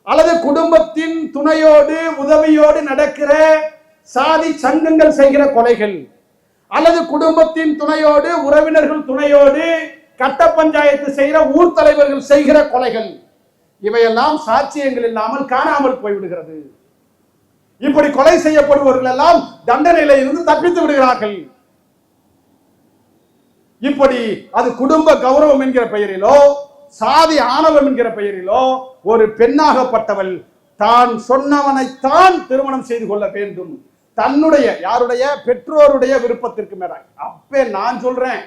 அல்லது குடும்பத்தின் துணையோடு உதவியோடு நடக்கிற சாதி சங்கங்கள் செய்கிற கொலைகள் அல்லது குடும்பத்தின் துணையோடு உறவினர்கள் துணையோடு கட்ட பஞ்சாயத்து செய்கிற ஊர் தலைவர்கள் செய்கிற கொலைகள் இவையெல்லாம் சாட்சியங்கள் இல்லாமல் காணாமல் போய்விடுகிறது. இப்படி கொலை செய்யப்படுபவர்கள் எல்லாம் தண்டனையில இருந்து தப்பித்து விடுகிறார்கள். இப்படி அது குடும்ப கௌரவம் என்கிற பெயரிலோ சாதி ஆணவம் என்கிற பெயரிலோ ஒரு பெண்ணாகப்பட்டவள் தான் சொன்னவனைத்தான் திருமணம் செய்து கொள்ள வேண்டும். தன்னுடைய யாருடைய பெற்றோருடைய விருப்பத்திற்கு மேல அப்பே நான் சொல்றேன்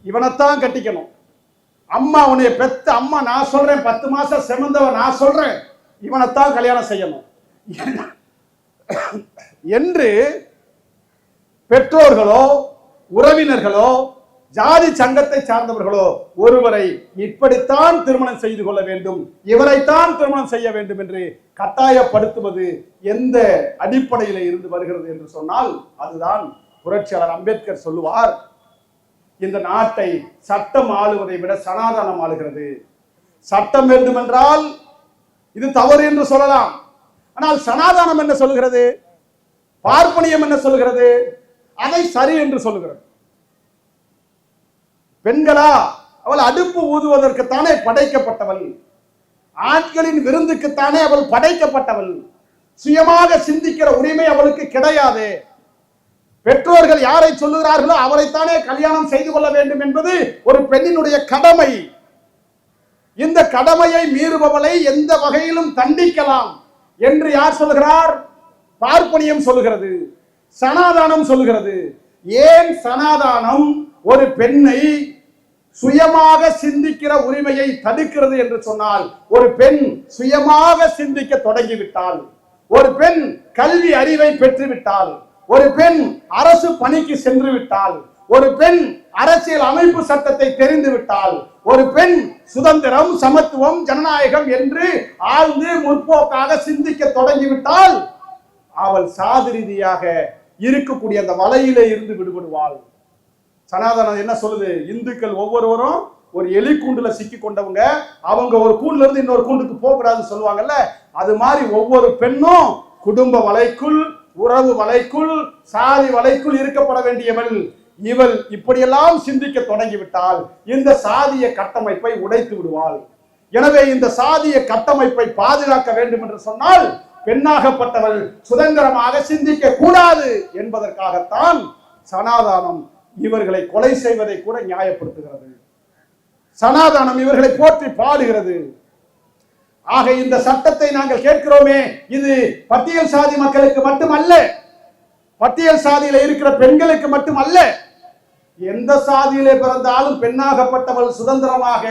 இவனைத்தான் கட்டிக்கணும், அம்மா உன்னைய பெத்த அம்மா நான் சொல்றேன் 10 மாசம் செமந்தவ நான் சொல்றேன் இவனைத்தான் கல்யாணம் செய்யணும் என்று பெற்றோர்களோ உறவினர்களோ ஜாதி சங்கத்தை சார்ந்தவர்களோ ஒருவரை இப்படித்தான் திருமணம் செய்து கொள்ள வேண்டும், இவரைத்தான் திருமணம் செய்ய வேண்டும் என்று கட்டாயப்படுத்துவது எந்த அடிப்படையில இருந்து வருகிறது என்று சொன்னால் அதுதான் புரட்சியாளர் அம்பேத்கர் சொல்லுவார், இந்த நாட்டை சட்டம் ஆளுவதை விட சனாதனம் ஆளுகிறது. சட்டம் வேண்டும் என்றால் இது தவறு என்று சொல்லலாம். ஆனால் சனாதனம் என்ன சொல்லுகிறது? பார்ப்பனியம் என்ன சொல்லுகிறது? அதை சரி என்று சொல்லுகிறது. பெண்களா அவள் அடுப்பு ஊதுவதற்குத்தானே படைக்கப்பட்டவள், ஆண்களின் விருந்துக்குத்தானே அவள் படைக்கப்பட்டவள். சுயமாக சிந்திக்கிற உரிமை அவளுக்கு கிடையாது. பெற்றோர்கள் யாரை சொல்லுகிறார்களோ அவரைத்தானே கல்யாணம் செய்து கொள்ள வேண்டும் என்பது ஒரு பெண்ணினுடைய கடமை. இந்த கடமையை மீறுபவளை எந்த வகையிலும் தண்டிக்கலாம் என்று யார் சொல்லுகிறார்? பார்ப்பனியம் சொல்லுகிறது, சனாதானம் சொல்லுகிறது. ஏன் சனாதானம் ஒரு பெண்ணை சுயமாக சிந்திக்கிற உரிமையை தடுக்கிறது என்று சொன்னால், ஒரு பெண் சுயமாக சிந்திக்க தொடங்கிவிட்டால், ஒரு பெண் கல்வி அறிவை பெற்றுவிட்டால், ஒரு பெண் அரசு பணிக்கு சென்று விட்டால், ஒரு பெண் அரசியல் அமைப்பு சட்டத்தை தெரிந்து விட்டால், ஒரு பெண் சுதந்திரம் சமத்துவம் ஜனநாயகம் என்று ஆழ்ந்து முற்போக்காக சிந்திக்க தொடங்கிவிட்டால் அவள் சாதி ரீதியாக இருக்கக்கூடிய அந்த வலையிலே இருந்து விடுபடுவாள். சனாதனம் என்ன சொல்லுது? இந்துக்கள் ஒவ்வொருவரும் ஒரு எலி கூண்டுல சிக்கி கொண்டவங்க, அவங்க ஒரு கூண்டுல இருந்து இன்னொரு கூண்டுக்கு போக கூடாதுன்னு சொல்லுவாங்கல்ல, அது மாதிரி ஒவ்வொரு பெண்ணும் குடும்ப வலைக்குள் உறவு வலைக்குள் சாதி வலைக்குள் இருக்கப்பட வேண்டியவள். இவள் இப்படியெல்லாம் சிந்திக்க தொடங்கிவிட்டால் இந்த சாதிய கட்டமைப்பை உடைத்து விடுவாள். எனவே இந்த சாதிய கட்டமைப்பை பாதுகாக்க வேண்டும் என்று சொன்னால் பெண்ணாகப்பட்டவள் சுதந்திரமாக சிந்திக்க கூடாது என்பதற்காகத்தான் சனாதானம் இவர்களை கொலை செய்வதை கூட நியாயப்படுத்துகிறது. சனாதானம் இவர்களை போற்றி பாடுகிறது. ஆக இந்த சட்டத்தை நாங்கள் கேட்கிறோமே, இது பட்டியல் சாதி மக்களுக்கு மட்டுமல்ல, பட்டியல் சாதியில இருக்கிற பெண்களுக்கு மட்டுமல்ல, எந்த சாதியிலே பிறந்தாலும் பெண்ணாகப்பட்டவள் சுதந்திரமாக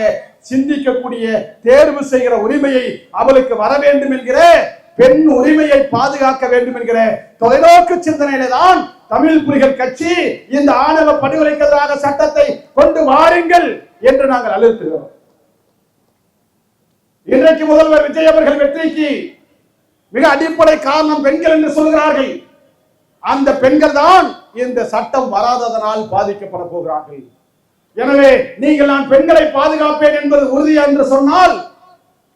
சிந்திக்கக்கூடிய தேர்வு செய்கிற உரிமையை அவளுக்கு வர வேண்டும் என்கிற பெண் உரிமையை பாதுகாக்க வேண்டும் என்கிற தொலைநோக்கு சிந்தனையில தான் தமிழ் புலிகள் கட்சி இந்த ஆணவ படுகொலைக்கு எதிராக சட்டத்தை கொண்டு வாருங்கள் என்று நாங்கள் அழுத்துகிறோம். இன்றைக்கு முதல்வர் விஜய் அவர்கள் வெற்றிக்கு மிக அடிப்படை காரணம் பெண்கள் என்று சொல்கிறார்கள். அந்த பெண்கள் தான் இந்த சட்டம் வராததனால் பாதிக்கப்பட போகிறார்கள். எனவே நீங்கள் நான் பெண்களை பாதுகாப்பேன் என்பது உறுதி என்று சொன்னால்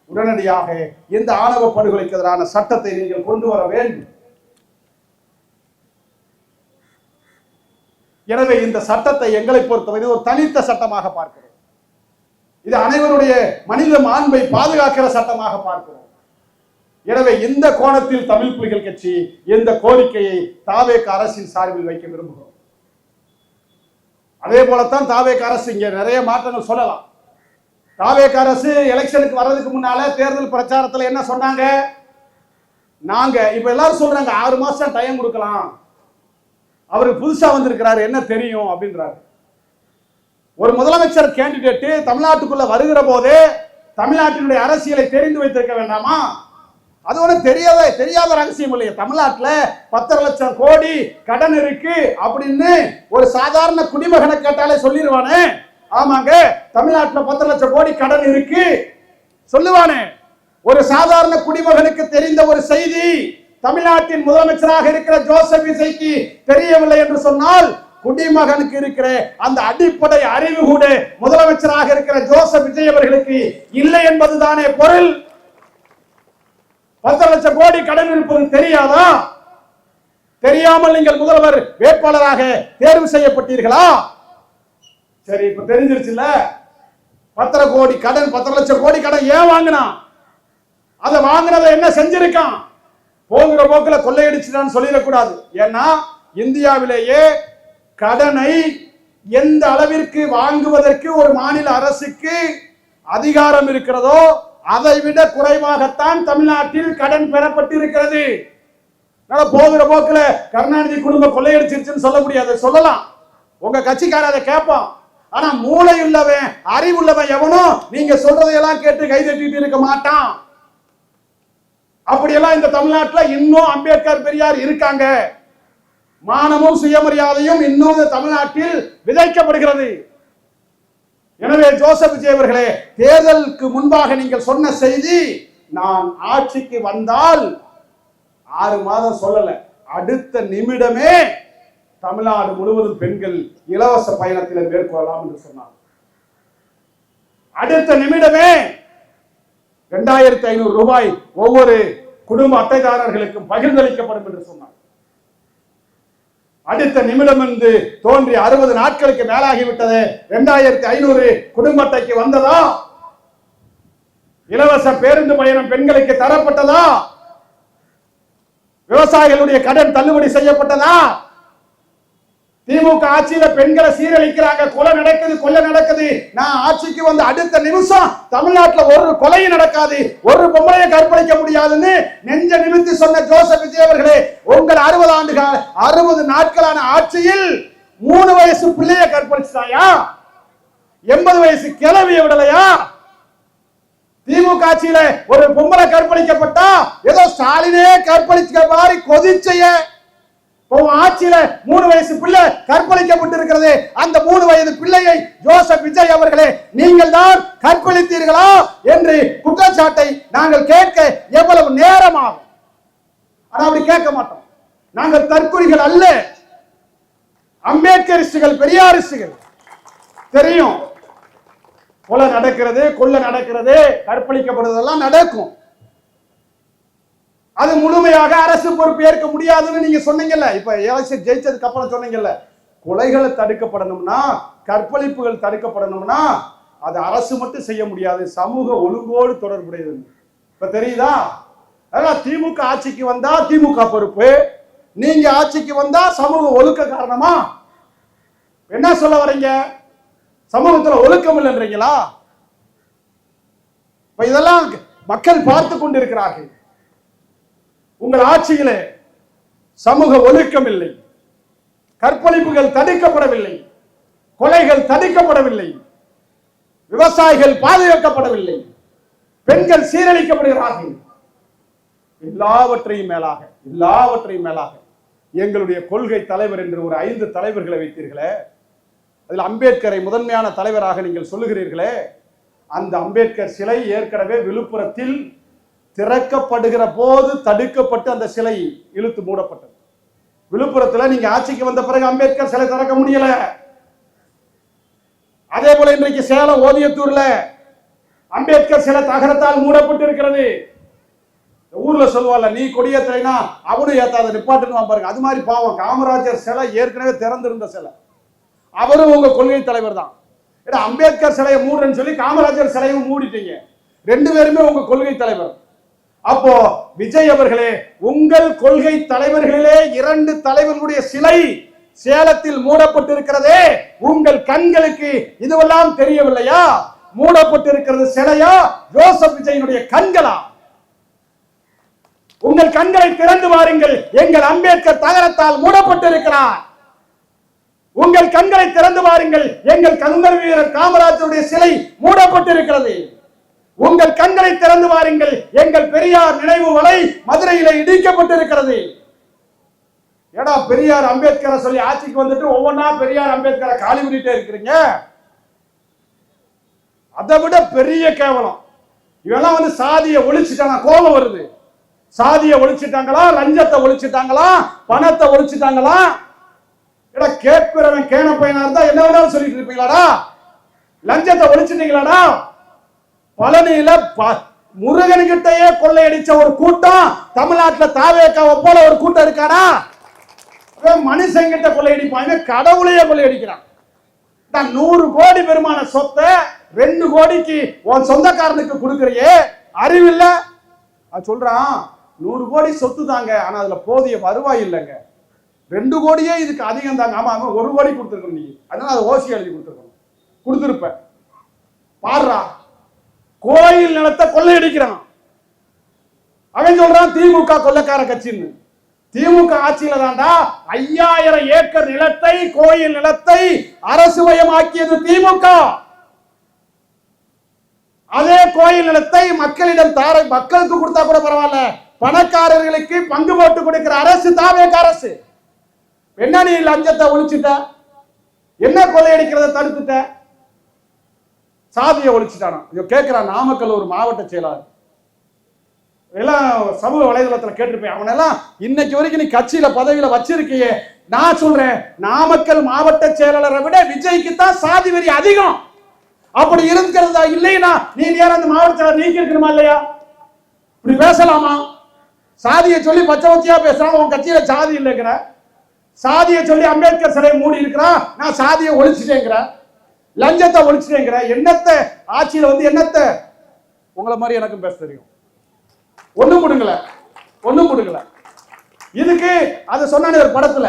உடனடியாக இந்த ஆணவ படுகொலைக்கு எதிரான சட்டத்தை நீங்கள் கொண்டு வர வேண்டும். எனவே இந்த சட்டத்தை எங்களை பொறுத்தவரை ஒரு தனித்த சட்டமாக பார்க்கிறோம். இது அனைவருடைய மனித மாண்பை பாதுகாக்கிற சட்டமாக பார்க்கிறோம். எனவே இந்த கோணத்தில் தமிழ் புலிகள் கட்சி இந்த கோரிக்கையை தாவேக அரசின் சார்பில் வைக்க விரும்புகிறோம். அதே போலத்தான் தாவேக அரசு இங்க நிறைய மாற்றங்கள் சொல்லலாம். தாவேக அரசு எலெக்ஷனுக்கு வர்றதுக்கு முன்னால தேர்தல் பிரச்சாரத்தில் என்ன சொன்னாங்க? நாங்க இப்ப எல்லாரும் சொல்றாங்க 6 மாசம் டைம் கொடுக்கலாம், அவருக்கு புதுசா வந்திருக்கிறாரு என்ன தெரியும் அப்படின்றாரு. ஒரு முதலமைச்சர் கேண்டிடேட் தமிழ்நாட்டுக்குள்ள வருகிற போது தமிழ்நாட்டினுடைய அரசியலை தெரிந்து வைத்திருக்க வேண்டாமா? அது ஒன்றும் தெரியாத ரகசியம் இல்லையா? தமிழ்நாட்டில் 10 லட்சம் கோடி கடன் இருக்கு அப்படின்னு ஒரு சாதாரண குடிமகனை கேட்டாலே சொல்லிடுவானே. ஆமாங்க, தமிழ்நாட்டில் 10 லட்சம் கோடி கடன் இருக்கு சொல்லுவானே. ஒரு சாதாரண குடிமகனுக்கு தெரிந்த ஒரு செய்தி தமிழ்நாட்டின் முதலமைச்சராக இருக்கிற ஜோசப் விஜய்க்கு தெரியவில்லை என்று சொன்னால் குடிமகனுக்கு இருக்கிற அந்த அடிப்படை அறிவு கூட முதலமைச்சராக இருக்கிற ஜோசப் விஜய் அவர்களுக்கு இல்லை என்பதுதானே பொருள். 10 லட்சம் கோடி கடன் இருப்பது தெரியாதா? தெரியாமல் நீங்கள் முதல்வர் வேட்பாளராக தேர்வு செய்யப்பட்டீர்களா? சரி, இப்ப தெரிஞ்சிருச்சுல்ல. 10 லட்சம் கோடி கடன் ஏன் வாங்கினான்? அதை வாங்கினதை என்ன செஞ்சிருக்கான்? போகிற போக்கில் கொள்ளையடிச்சுட்டான்னு சொல்லிடக்கூடாது. ஏன்னா இந்தியாவிலேயே கடனை எந்த அளவிற்கு வாங்குவதற்கு ஒரு மாநில அரசுக்கு அதிகாரம் இருக்கிறதோ அதை விட குறைவாகத்தான் தமிழ்நாட்டில் கடன் பெறப்பட்டிருக்கிறது. போகிற போக்கில் கருணாநிதி குடும்பம் கொள்ளையடிச்சிருச்சுன்னு சொல்ல முடியாது. சொல்லலாம், உங்க கட்சிக்காரர் அதை கேட்பான். ஆனா மூளை உள்ளவன் அறிவுள்ளவன் எவனும் நீங்க சொல்றதையெல்லாம் கேட்டு கைதட்டிட்டு இருக்க மாட்டான். அப்படியெல்லாம் இந்த தமிழ்நாட்டில் இன்னும் அம்பேத்கர் பெரியார் இருக்காங்க. மானமும் சுயமரியாதையும் இன்னும் தமிழ்நாட்டில் விதைக்கப்படுகிறது. எனவே ஜோசப் விஜய் அவர்களே, தேர்தலுக்கு முன்பாக நீங்கள் சொன்ன செய்தி நான் ஆட்சிக்கு வந்தால் 6 மாதம் சொல்லல, அடுத்த நிமிடமே தமிழ்நாடு முழுவதும் பெண்கள் இலவச பயணத்தில் மேற்கொள்ளலாம் என்று சொன்னார். அடுத்த நிமிடமே 2500 ரூபாய் ஒவ்வொரு குடும்ப அட்டைதாரர்களுக்கும் பகிர்ந்தளிக்கப்படும் என்று சொன்னார். அடுத்த நிமிடம் என்று தோன்றி 60 நாட்களுக்கு மேலாகிவிட்டது. 2500 குடும்ப அட்டைக்கு வந்ததா? இலவச பேருந்து பயணம் பெண்களுக்கு தரப்பட்டதா? விவசாயிகளுடைய கடன் தள்ளுபடி செய்யப்பட்டதா? திமுக ஆட்சியில பெண்களை சீரழிக்கிறாங்க, கொலை நடக்குது, கொள்ளை நடக்குது. நான் ஆட்சிக்கு வந்து அடுத்த நிமிஷம் தமிழ்நாட்டில் ஒரு கொலை நடக்காது, ஒரு பொம்பளையை கற்பழிக்க முடியாதுன்னு நெஞ்ச நிமித்தி சொன்ன ஜோசப் விஜய் அவர்களே, உங்கள் 60 நாட்களான ஆட்சியில் 3 வயசு பிள்ளைய கற்பழிச்சாயா? 80 வயசு கிழவியை விடலையா? திமுக ஆட்சியில ஒரு பொம்பளை கற்பழிக்கப்பட்டா ஏதோ ஸ்டாலினே கற்பழிக்க மாதிரி கொதிச்சைய ஆட்சியில 3 வயசு பிள்ளை கற்பழிக்கப்பட்டிருக்கிறது. அந்த 3 வயது பிள்ளையை ஜோசப் விஜய் அவர்களே நீங்கள் தான் கற்பழித்தீர்களா என்று குற்றச்சாட்டை நாங்கள் கேட்க எவ்வளவு நேரமாகும்? ஆனா அப்படி கேட்க மாட்டோம். நாங்கள் தற்குறிகள் அல்ல, அம்பேத்கரிஸ்டுகள், பெரியாரிஸ்டுகள். தெரியும், கொலை நடக்கிறது, கொள்ளை நடக்கிறது, கற்பழிக்கப்படுவதெல்லாம் நடக்கும். அது முழுமையாக அரசு பொறுப்பு ஏற்க முடியாதுன்னு நீங்க சொன்னீங்கல்ல. இப்ப எலெக்ஷன் ஜெயிச்சதுக்கு அப்புறம் சொன்னீங்கல்ல, கொலைகளை தடுக்கப்படணும்னா, கற்பழிப்புகள் தடுக்கப்படணும்னா அது அரசு மட்டும் செய்ய முடியாது, சமூக ஒழுங்கோடு தொடர்புடையது. இப்ப தெரியுதா? அதான் திமுக ஆட்சிக்கு வந்தா திமுக பொறுப்பு, நீங்க ஆட்சிக்கு வந்தா சமூக ஒழுக்க காரணமா? என்ன சொல்ல வரீங்க? சமூகத்துல ஒழுக்கம் இல்லைன்றீங்களா? இதெல்லாம் மக்கள் பார்த்து கொண்டிருக்கிறார்கள். உங்கள் ஆட்சியிலே சமூக ஒழுக்கம் இல்லை, கற்பழிப்புகள் தடுக்கப்படவில்லை, கொலைகள் தடுக்கப்படவில்லை, விவசாயிகள் பாதுகாக்கப்படவில்லை, பெண்கள் சீரழிக்கப்படுகிறார்கள். எல்லாவற்றையும் மேலாக எங்களுடைய கொள்கை தலைவர் என்று ஒரு 5 தலைவர்களை வைத்தீர்களே, அதில் அம்பேத்கரை முதன்மையான தலைவராக நீங்கள் சொல்லுகிறீர்களே, அந்த அம்பேத்கர் சிலை ஏற்கனவே விழுப்புரத்தில் திறக்கப்படுகிற போது தடுக்கப்பட்டு அந்த சிலை இழுத்து மூடப்பட்டது. விழுப்புரத்தில் நீங்க ஆட்சிக்கு வந்த பிறகு அம்பேத்கர் சிலை திறக்க முடியல. அதே போல இன்றைக்கு சேலம் ஓதியத்தூர்ல அம்பேத்கர் சிலை தகரத்தால் மூடப்பட்டு இருக்கிறது. ஊர்ல சொல்லுவாள், நீ கொடியேத்தலைனா அவனும் ஏத்தாத நிப்பாட்டுன்னு பாருங்க. அது மாதிரி பாவம் காமராஜர் சிலை ஏற்கனவே திறந்திருந்த சிலை, அவரும் உங்க கொள்கை தலைவர் தான். அம்பேத்கர் சிலையை மூடுன்னு சொல்லி காமராஜர் சிலையும் மூடிட்டீங்க. 2 பேருமே உங்க கொள்கை தலைவர். அப்போ விஜய் அவர்களே, உங்கள் கொள்கை தலைவர்களிலே 2 தலைவர்களுடைய சிலை சேலத்தில் மூடப்பட்டிருக்கிறதே, உங்கள் கண்களுக்கு இதுவெல்லாம் தெரியவில்லையா? மூடப்பட்டிருக்கிறது சிலையா, ஜோசப் விஜயனுடைய கண்களா? உங்கள் கண்களை திறந்து வாருங்கள். எங்கள் அம்பேத்கர் தகரத்தால் மூடப்பட்டிருக்கிறார். உங்கள் கண்களை திறந்து வாருங்கள். எங்கள் கந்தர் வீரர் காமராஜருடைய சிலை மூடப்பட்டிருக்கிறது. உங்கள் கண்களை திறந்து வாருங்கள். எங்கள் பெரியார் நினைவு வலை மதுரையில இடிக்கப்பட்டிருக்கிறது. ஏடா பெரியார் அம்பேத்கரை சொல்லி ஆட்சிக்கு வந்துட்டு ஒவ்வொன்னா பெரியார் அம்பேத்கரை காலி பண்ணிட்டே இருக்கிறீங்க. அதை விட பெரிய கேவலம் இவெல்லாம் சாதியை ஒழிச்சுட்டாங்க. கோபம் வருது. சாதியை ஒழிச்சுட்டாங்களா, லஞ்சத்தை ஒழிச்சுட்டாங்களா, பணத்தை ஒழிச்சுட்டாங்களா? கேட்கிறவன் கேன பையனா இருந்தா என்ன வேணாலும் சொல்லிட்டு இருப்பீங்களாடா? லஞ்சத்தை ஒழிச்சுட்டீங்களாடா? பழனியில முருகன்கிட்டயே கொள்ளையடிச்ச ஒரு கூட்டம் தமிழ்நாட்டில் தாவேக்காவை போல ஒரு கூட்டம் இருக்காடா? மனுஷங்கிட்ட கொள்ளையடிப்பாங்க, கடவுளையே கொள்ளையடிக்கிறான். 100 கோடி பெருமான சொத்தை 2 கோடிக்கு உன் சொந்தக்காரனுக்கு கொடுக்கறியே, அறிவில்ல? சொல்றான் 100 கோடி சொத்து தாங்க, ஆனா அதுல போதிய வருவாய் இல்லைங்க. 2 கோடியே இதுக்கு அதிகம் தாங்க. ஆமா, 1 கோடி கொடுத்துருக்கணும் நீ, அதனால அதை ஓசி எழுதி கொடுத்துருப்ப. பாடுறா, கோயில் நிலத்தை கொள்ளையடிக்கிறான். அவன் சொல்றான் திமுக கொள்ளைக்கார கட்சின்னு. திமுக ஆட்சியில தாண்டா 5000 ஏக்கர் நிலத்தை, கோயில் நிலத்தை அரசு மயமாக்கியது திமுக. அதே கோயில் நிலத்தை மக்களிடம் மக்களுக்கு கொடுத்தா கூட பரவாயில்ல, பணக்காரர்களுக்கு பங்கு போட்டு கொடுக்கிற அரசு தாவேக அரசு. என்ன நீ லஞ்சத்தை ஒழிச்சுட்ட? என்ன கொள்ளையடிக்கிறத தடுத்துட்ட? சாதியை ஒழிச்சுட்டானா? கேட்கிறான் நாமக்கல் ஒரு மாவட்ட செயலாளர், எல்லாம் சமூக வலைதளத்துல கேட்டிருப்பேன். அவனெல்லாம் இன்னைக்கு வரைக்கும் நீ கட்சியில பதவியில வச்சிருக்கியே. நான் சொல்றேன், நாமக்கல் மாவட்ட செயலாளரை விட விஜய்க்கு தான் சாதி வெறி அதிகம். அப்படி இருக்கிறதா இல்லைன்னா நீ நேரம் அந்த மாவட்ட செயலர் நீக்கி இருக்கணுமா இல்லையா? இப்படி பேசலாமா? சாதியை சொல்லி பச்சை பச்சையா பேசுறான். உன் கட்சியில சாதி இல்லைங்கிற, சாதியை சொல்லி அம்பேத்கர் சிலை மூடி இருக்கிறான். நான் சாதியை ஒழிச்சுட்டேங்கிற, லஞ்சத்தை ஒழிச்சுட்டேங்கிற. என்னத்தை ஆட்சியில என்னத்தை உங்களை மாதிரி எனக்கும் பேச தெரியும். ஒண்ணும் முடுங்கல. இதுக்கு அது சொன்ன ஒரு படத்துல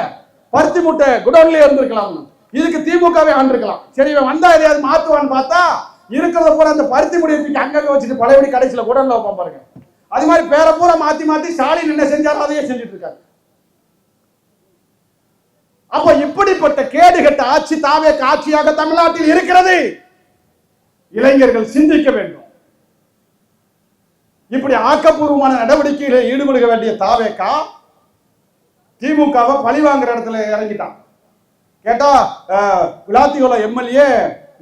பருத்தி மூட்டை குடோன்லயே இருந்திருக்கலாம். இதுக்கு திமுகவே ஆண்டிருக்கலாம். சரி, இவன் வந்தா எதையாவது மாத்துவான்னு பார்த்தா இருக்கிறத பூரா அந்த பருத்தி முடியத்துக்கு அங்கங்க வச்சுட்டு பழையபடி கடைசியில குடோன்ல வைப்பான் பாருங்க. அது மாதிரி பேரை பூரா மாத்தி ஸ்டாலின் என்ன செஞ்சாரோ அதையே செஞ்சுட்டு இருக்காரு. அப்ப இப்படிப்பட்ட கேடுகட்ட ஆட்சி தாவேக ஆட்சியாக தமிழ்நாட்டில் இருக்கிறது. இளைஞர்கள் சிந்திக்க வேண்டும். இப்படி ஆக்கப்பூர்வமான நடவடிக்கைகளில் ஈடுபட வேண்டிய தாவேகா திமுகவை பழி வாங்குற இடத்துல இறங்கிட்டான். கேட்டா விளாத்திகுளம் எம்எல்ஏ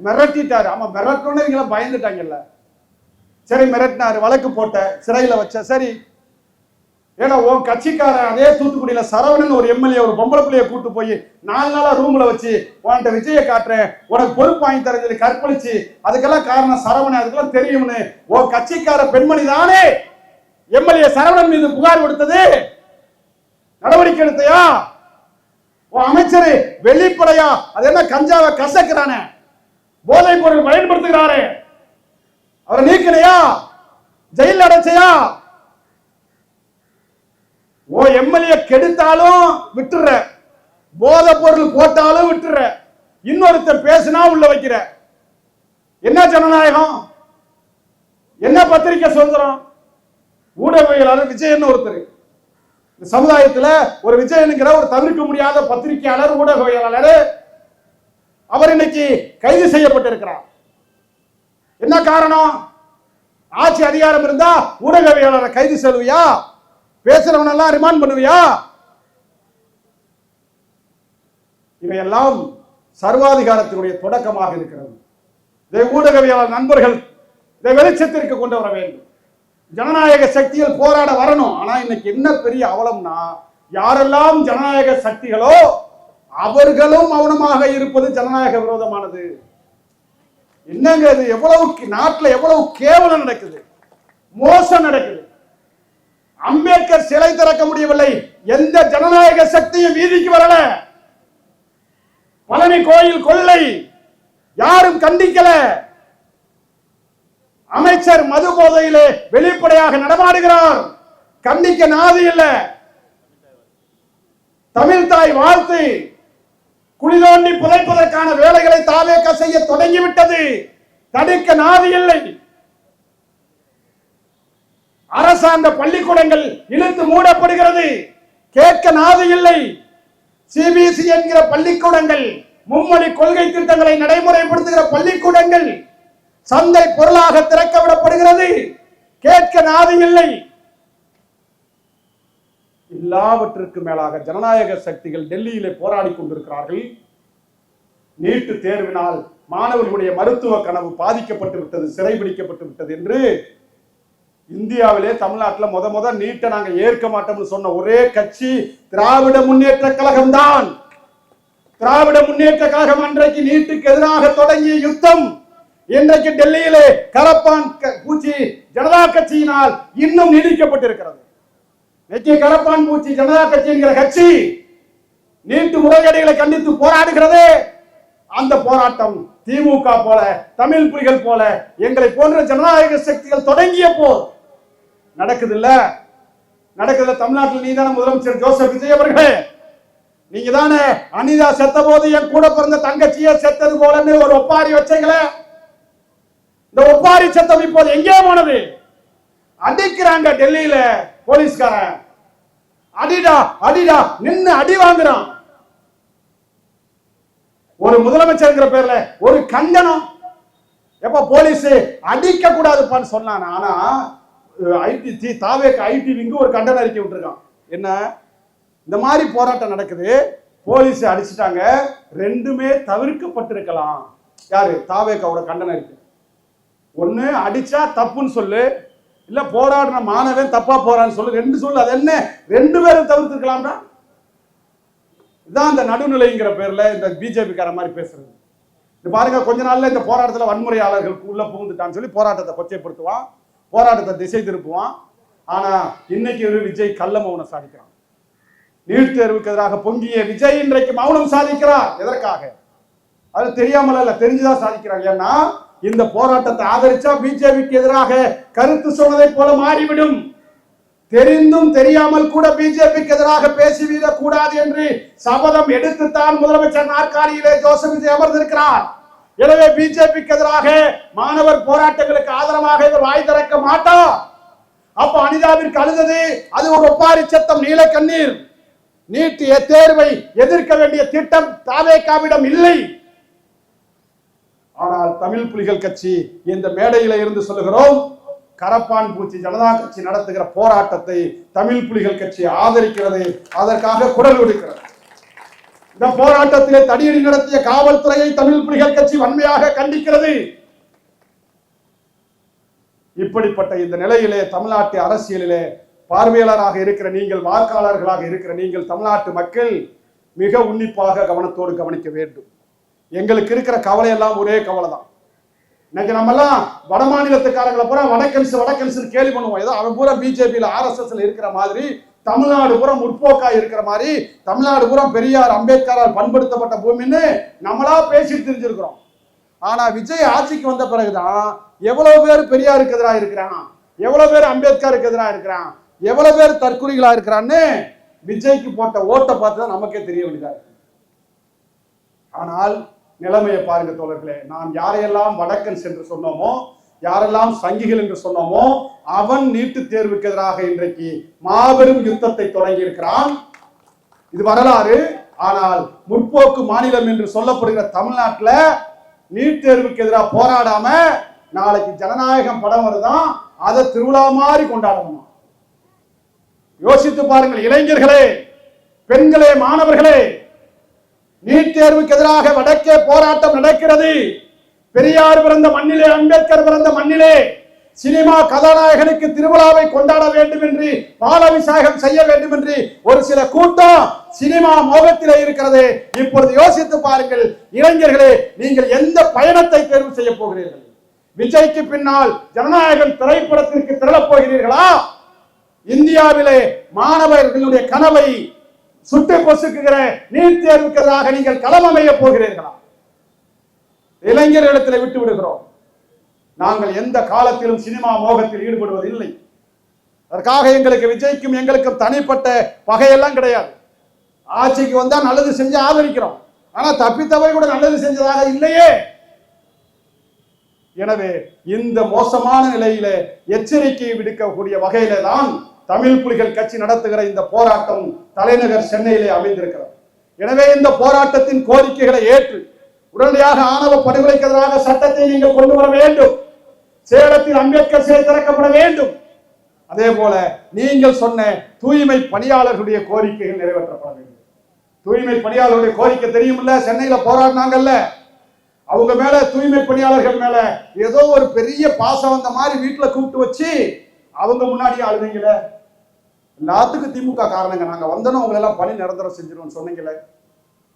மிரட்டிட்டாரு. ஆமா, மிரட்டணும்னு பயந்துட்டாங்கல்ல. சரி, மிரட்டினாரு, வழக்கு போட்ட, சிறையில வச்ச. சரி, ஏன்னா உன் கட்சிக்காரன் அதே தூத்துக்குடியில சரவணன் ஒரு எம்எல்ஏ ஒரு பொம்பளை பிள்ளைய கூட்டு போய் 4 நாளா ரூம்ல வச்சு உன்கிட்ட விஜய காட்டுறேன், உனக்கு பொறுப்பு வாங்கி தர சொல்லி கற்பழிச்சு, அதுக்கெல்லாம் காரணம் சரவணன், அதுக்கெல்லாம் தெரியும்னு உன் கட்சிக்கார பெண்மணி தானே எம்எல்ஏ சரவணன் மீது புகார் கொடுத்தது. நடவடிக்கை எடுத்தையா? உன் அமைச்சர் வெளிப்படையா அது என்ன கஞ்சாவை கசக்கிறானே, போதைப் பொருள் பயன்படுத்துகிறாரே, அவரை நீக்கலையா? ஜெயில அடைச்சையா? எம்எல்ஏ கெடுத்தாலும் விட்டுற, போதை பொருள் போட்டாலும் விட்டுற, இன்னொருத்தர் பேசினா உள்ள வைக்கிற. என்ன ஜனநாயகம்? என்ன பத்திரிகை சுதந்திரம்? ஊடகவியலாளர் விஜயன் ஒருத்தர், சமுதாயத்தில் ஒரு விஜயனுங்கிற ஒரு தவிர்க்க முடியாத பத்திரிகையாளர், ஊடகவியலாளர், அவர் இன்னைக்கு கைது செய்யப்பட்டிருக்கிறார். என்ன காரணம்? ஆட்சி அதிகாரம் இருந்தா ஊடகவியலாளரை கைது செய்வியா? பேசுறவனெல்லாம் ரிமாண்ட் பண்ணுவியா? இவையெல்லாம் சர்வாதிகாரத்தினுடைய தொடக்கமாக இருக்கிறது. இதை ஊடகவியலாளர் நண்பர்கள் இதை வெளிச்சத்திற்கு கொண்டு வர வேண்டும். ஜனநாயக சக்திகள் போராட வரணும். ஆனா இன்னைக்கு என்ன பெரிய அவலம்னா, யாரெல்லாம் ஜனநாயக சக்திகளோ அவர்களும் மௌனமாக இருப்பது ஜனநாயக விரோதமானது. என்னங்க இது? எவ்வளவு நாட்டில் எவ்வளவு கேவலம் நடக்குது, மோசம் நடக்குது. அம்பேத்கர் சிலை திறக்க முடியவில்லை, எந்த ஜனநாயக சக்தியும் வீதிக்கு வரல. பழனி கோயில் கொள்ளை யாரும் கண்டிக்கல. அமைச்சர் மது போதையிலே வெளிப்படையாக நடமாடுகிறார், கண்டிக்க நாதி இல்ல. தமிழ் தாய் வாழ்த்து குழி தோண்டி புதைப்பதற்கான வேலைகளை தாவேக செய்ய தொடங்கிவிட்டது, தடுக்க நாதி இல்லை. அரசாங்க பள்ளிக்கூடங்கள் இழுத்து மூடப்படுகிறது, கேட்க நாதி இல்லை. சிபிஎஸ்இ என்கிற பள்ளிக்கூடங்கள், மும்மொழி கொள்கை திட்டங்களை நடைமுறைப்படுத்துகிற பள்ளிக்கூடங்கள் சந்தை பொருளாக திறக்க விடப்படுகிறது, கேட்க நாதி இல்லை. எல்லாவற்றிற்கு மேலாக ஜனநாயக சக்திகள் டெல்லியிலே போராடி கொண்டிருக்கிறார்கள். நீட்டு தேர்வினால் மாணவர்களுடைய மருத்துவ கனவு பாதிக்கப்பட்டு விட்டது, சிறைபிடிக்கப்பட்டு விட்டது என்று இந்தியாவிலே தமிழ்நாட்டில் முத நீட்டை நாங்க ஏற்க மாட்டோம்னு சொன்ன ஒரே கட்சி திராவிட முன்னேற்ற கழகம் தான். திராவிட முன்னேற்ற கழகம் அன்றைக்கு நீட்டுக்கு எதிராக தொடங்கிய யுத்தம் இன்றைக்கு டெல்லியிலே கரப்பான் பூச்சி ஜனதா கட்சியினால் இன்னும் நீடிக்கப்பட்டிருக்கிறது. கரப்பான் பூச்சி ஜனதா கட்சி என்கிற கட்சி நீட்டு முறைகேடுகளை கண்டித்து போராடுகிறது. அந்த போராட்டம் திமுக போல, தமிழ் புலிகள் போல, எங்களை போன்ற ஜனநாயக சக்திகள் தொடங்கிய போர் நடக்குது இல்ல. தமிழ்நாட்டில் நீதான முதலமைச்சர் ஜோசப் விஜய் அவர்களே, நீங்க தானே அனிதா செத்த போது என் கூட பிறந்த தங்கச்சியே செத்தது போலன்னு ஒரு ஒப்பாரி வச்சீங்களே. இந்த ஒப்பாரி சத்தம் இப்போது எங்கே போனது? அடிக்கிறாங்க டெல்லியில போலீஸ்காரன், அடிடா அடிடா நின்னு அடி வாங்குறான். ஒரு முதலமைச்சர் பேர்ல ஒரு கண்டனம். எப்ப போலீஸ் அடிக்க கூடாதுப்பான்னு சொன்னானா? ஆனா ஐடி விங்கு ஒரு கண்டன அறிக்கை விட்டுருக்கான். என்ன இந்த மாதிரி போராட்டம் நடக்குது, போலீஸ் அடிச்சுட்டாங்க, ரெண்டுமே தவிர்க்கப்பட்டிருக்கலாம். யாரு? தாவேக்காவோட கண்டன அறிக்கை. ஒண்ணு அடிச்சா தப்புன்னு சொல்லு, இல்ல போராடின மாணவன் தப்பா போறான்னு சொல்லு, ரெண்டு சொல்லு. அது என்ன? ரெண்டு பேரும் தவிர்த்துருக்கலாம்டா. இதான் இந்த நடுநிலைங்கிற பேர்ல இந்த பிஜேபி கார மாதிரி பேசுறது. இது பாருங்க, கொஞ்ச நாள்ல இந்த போராட்டத்தில் வன்முறையாளர்களுக்கு உள்ள புகுந்துட்டான்னு சொல்லி போராட்டத்தை கொச்சைப்படுத்துவான், போராட்டத்தை திசை திருப்புவான். ஆனா இன்னைக்கு விஜய் கள்ள மௌனம் சாதிக்கிறான். நீட் தேர்வுக்கு எதிராக பொங்கிய விஜய் இன்றைக்கு மௌனம் சாதிக்கிறார். எதற்காக? அது தெரியாமல இல்ல, தெரிஞ்சுதான் சாதிக்கிறாங்க. ஏன்னா இந்த போராட்டத்தை ஆதரிச்சா பிஜேபிக்கு எதிராக கருத்து சொன்னதை போல மாறிவிடும். தெரிந்தும் தெரியாமல் கூட பிஜேபிக்கு எதிராக பேசிவிடக் கூடாது என்று சபதம் எடுத்துத்தான் முதலமைச்சர் நாற்காலியிலே ஜோசப் விஜய் அமர்ந்திருக்கிறார். எனவே பிஜேபிக்கு எதிராக மாணவர் போராட்டங்களுக்கு ஆதரவாக இவர் வாய் திறக்க மாட்டார். அப்ப அனிதாவிற்கு அழுதது அது ஒரு ஒப்பாரி சத்தம், நீல கண்ணீர். நீட் தேர்வை எதிர்க்க வேண்டிய திட்டம் தாவேகாவிடம் இல்லை. ஆனால் தமிழ் புலிகள் கட்சி இந்த மேடையில இருந்து சொல்லுகிறோம், கரப்பான் பூச்சி ஜனதா கட்சி நடத்துகிற போராட்டத்தை தமிழ் புலிகள் கட்சி ஆதரிக்கிறது, அதற்காக குரல் கொடுக்கிறது. இந்த போராட்டத்திலே தடியடி நடத்திய காவல்துறையை தமிழ் புலிகள் கட்சி வன்மையாக கண்டிக்கிறது. இப்படிப்பட்ட இந்த நிலையிலே தமிழ்நாட்டு அரசியலிலே பார்வையாளராக இருக்கிற நீங்கள், வாக்காளர்களாக இருக்கிற நீங்கள், தமிழ்நாட்டு மக்கள் மிக உன்னிப்பாக கவனத்தோடு கவனிக்க வேண்டும். எங்களுக்கு இருக்கிற கவலை எல்லாம் ஒரே கவலை தான். இன்னைக்கு நம்ம எல்லாம் வட மாநிலத்துக்காரங்களை பூரா வடக்கன்ஸ் கேள்வி பண்ணுவோம். ஏதோ அவன் பூரா பிஜேபியில் ஆர்எஸ்எஸ்ல இருக்கிற மாதிரி, தமிழ்நாடு பூரா முற்போக்கா இருக்கிற மாதிரி, தமிழ்நாடு பூரா பெரியார் அம்பேத்கரால் பண்படுத்தப்பட்ட பூமின்னு நம்மளா பேசிட்டு தெரிஞ்சிருக்கிறோம். ஆனா விஜய் ஆட்சிக்கு வந்த பிறகுதான் எவ்வளவு பேர் பெரியாருக்கு எதிராக இருக்கிறான், எவ்வளவு பேர் அம்பேத்கருக்கு எதிராக இருக்கிறான், எவ்வளவு பேர் தற்குறிகளா இருக்கிறான்னு விஜய்க்கு போட்ட ஓட்டை பார்த்து தான் நமக்கே தெரிய வேண்டியதா இருக்கு. ஆனால் நிலைமையை பாருங்க தோழர்களே, நாம் யாரையெல்லாம் வடக்கன் என்று சொன்னோமோ, யாரெல்லாம் சங்கிகள் என்று சொன்னோமோ, அவன் நீட்டு தேர்வுக்கு எதிராக இன்றைக்கு மாபெரும் யுத்தத்தை தொடங்கி இருக்கிறான். இது வரலாறு. ஆனால் முற்போக்கு மாநிலம் என்று சொல்லப்படுகிற தமிழ்நாட்டில் நீட் தேர்வுக்கு எதிராக போராடாம நாளைக்கு ஜனநாயகம் படம் வருதான், அதை திருவிழா மாதிரி கொண்டாடணுமா? யோசித்து பாருங்கள் இளைஞர்களே, பெண்களே, மாணவர்களே. நீட் தேர்வுக்கு எதிராக வடக்கே போராட்டம் நடக்கிறது. பெரியார் பிறந்த மண்ணிலே, அம்பேத்கர் பிறந்த மண்ணிலே சினிமா கதாநாயகனுக்கு திருவிழாவை கொண்டாட வேண்டும் என்று, பாலாபிஷேகம் செய்ய வேண்டும் என்று ஒரு சில கூட்டம் சினிமா மோகத்திலே இருக்கிறது. இப்பொழுது யோசித்து பாருங்கள் இளைஞர்களே, நீங்கள் எந்த பயணத்தை தேர்வு செய்ய போகிறீர்கள்? விஜய்க்கு பின்னால் ஜனநாயகம் திரைப்படத்திற்கு திரளப் போகிறீர்களா? இந்தியாவிலே மாணவர்களுடைய கனவை சுட்டு பொசுக்குகிற நீட் தேர்வுக்கு எதிராக நீங்கள் களம் அமைய போகிறீர்களா? இளைஞர்களிடத்தில் விட்டு விடுகிறோம். நாங்கள் எந்த காலத்திலும் சினிமா மோகத்தில் ஈடுபடுவதில்லை. அதற்காக எங்களுக்கு விஜய்க்கும் எங்களுக்கும் தனிப்பட்ட பகையெல்லாம் கிடையாது. ஆட்சிக்கு வந்தா நல்லது செஞ்சு ஆதரிக்கிறோம். ஆனா தப்பித்தவை கூட நல்லது செஞ்சதாக இல்லையே. எனவே இந்த மோசமான நிலையில எச்சரிக்கை விடுக்கக்கூடிய வகையில தான் தமிழ் புலிகள் கட்சி நடத்துகிற இந்த போராட்டம் தலைநகர் சென்னையிலே அமைந்திருக்கிறது. எனவே இந்த போராட்டத்தின் கோரிக்கைகளை ஏற்று உடனடியாக ஆணவ படுகொலைக்கு எதிராக சட்டத்தை நீங்கள் கொண்டு வர வேண்டும். சேலத்தில் அம்பேத்கர் சிலை திறக்கப்பட வேண்டும். அதே போல நீங்கள் சொன்ன தூய்மை பணியாளர்களுடைய கோரிக்கைகள் நிறைவேற்றப்பட வேண்டும். தூய்மை பணியாளர்களுடைய கோரிக்கை தெரியுமில்ல, சென்னையில போராடினாங்கல்ல, அவங்க மேல தூய்மை பணியாளர்கள் மேல ஏதோ ஒரு பெரிய பாசம் வந்த மாதிரி வீட்டுல கூப்பிட்டு வச்சு அவங்க முன்னாடியே அழுவீங்களே. எல்லாத்துக்கும் திமுக காரணங்க, நாங்க வந்தோம் உங்களை எல்லாம் பணி நிரந்தரம் செஞ்சிருவோம் சொன்னீங்களே.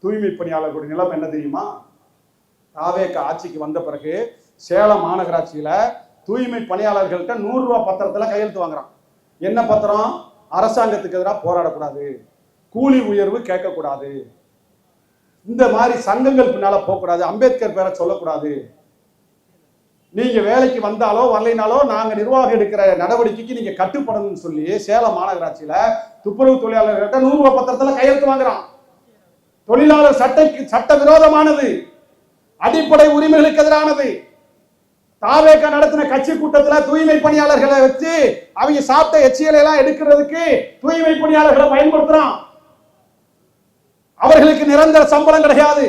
தூய்மை பணியாளர்களுடைய நிலைமை என்ன தெரியுமா? தாவேக ஆட்சிக்கு வந்த பிறகு சேலம் மாநகராட்சியில தூய்மை பணியாளர்கள்ட்ட 100 ரூபாய் பத்திரத்துல கையெழுத்து வாங்குறான். என்ன பத்திரம்? அரசாங்கத்துக்கு எதிராக போராடக்கூடாது, கூலி உயர்வு கேட்கக்கூடாது, இந்த மாதிரி சங்கங்கள் பின்னால போகக்கூடாது, அம்பேத்கர் பேரை சொல்லக்கூடாது, நீங்க வேலைக்கு வந்தாலோ வரலைனாலோ நாங்க நிர்வாகம் எடுக்கிற நடவடிக்கைக்கு நீங்க கட்டுப்படணும்னு சொல்லி சேலம் மாநகராட்சியில துப்புரவு தொழிலாளர்கள்ட்ட 100 ரூபாய் பத்திரத்துல கையெழுத்து வாங்குறான். தொழிலாளர் சட்ட விரோதமானது, அடிப்படை உரிமைகளுக்கு எதிரானது. தாவேக நடத்தின கட்சி கூட்டத்தில் தூய்மை பணியாளர்களை வச்சு அவங்க சாப்பிட்ட எச்சியலை எல்லாம் எடுக்கிறதுக்கு தூய்மை பணியாளர்களை பயன்படுத்துறான். அவர்களுக்கு நிரந்தர சம்பளம் கிடையாது.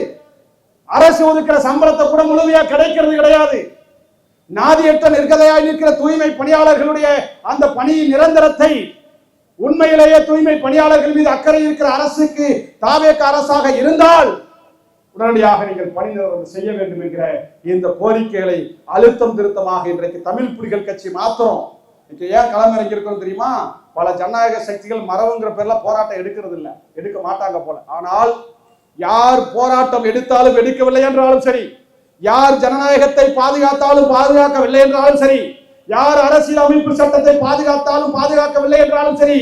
அரசு ஒதுக்கிற சம்பளத்தை கூட முழுமையா கிடைக்கிறது கிடையாது. நாதியற்ற நிர்கதையாய் நிற்கிற தூய்மை பணியாளர்களுடைய அந்த பணியின் நிரந்தரத்தை, உண்மையிலேயே தூய்மை பணியாளர்கள் மீது அக்கறை இருக்கிற அரசுக்கு தாவேக அரசாக இருந்தால் உடனடியாக நீங்கள் பணி நிரந்தரம் செய்ய வேண்டும் என்கிற இந்த கோரிக்கைகளை அழுத்தம் திருத்தமாக இன்றைக்கு தமிழ் புலிகள் கட்சி மாத்திரம் ஏன் களமிறங்கி இருக்கிறோம் தெரியுமா? பல ஜனநாயக சக்திகள் மரபுங்கிற பேர்ல போராட்டம் எடுக்கிறது இல்லை, எடுக்க மாட்டாங்க போல. ஆனால் யார் போராட்டம் எடுத்தாலும் எடுக்கவில்லை என்றாலும் சரி, யார் ஜனநாயகத்தை பாதுகாத்தாலும் பாதுகாக்கவில்லை என்றாலும் சரி, யார் அரசியல் அமைப்பு சட்டத்தை பாதுகாத்தாலும் பாதுகாக்கவில்லை என்றாலும் சரி,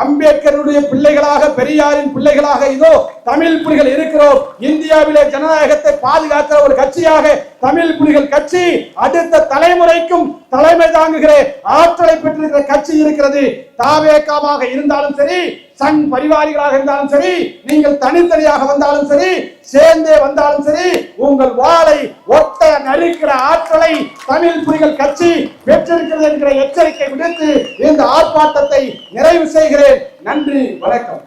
அம்பேத்கருடைய பிள்ளைகளாக, பெரியாரின் பிள்ளைகளாக இதோ தமிழ் புலிகள் இருக்கிறோம். இந்தியாவிலே ஜனநாயகத்தை பாதுகாக்கிற ஒரு கட்சியாக தமிழ் புலிகள் கட்சி அடுத்த தலைமுறைக்கும் தலைமை தாங்குகிற ஆற்றலை பெற்றிருக்கிற கட்சி இருக்கிறது. தாவேகாவாக இருந்தாலும் சரி, சங் பரிவாரிகளாக இருந்தாலும் சரி, நீங்கள் தனித்தனியாக வந்தாலும் சரி, சேர்ந்தே வந்தாலும் சரி, உங்கள் வாளை ஒட்ட நறுக்கிற ஆற்றலை தமிழ் புலிகள் கட்சி பெற்றிருக்கிறது என்கிற எச்சரிக்கை விடுத்து இந்த ஆர்ப்பாட்டத்தை நிறைவு செய்கிறேன். நன்றி, வணக்கம்.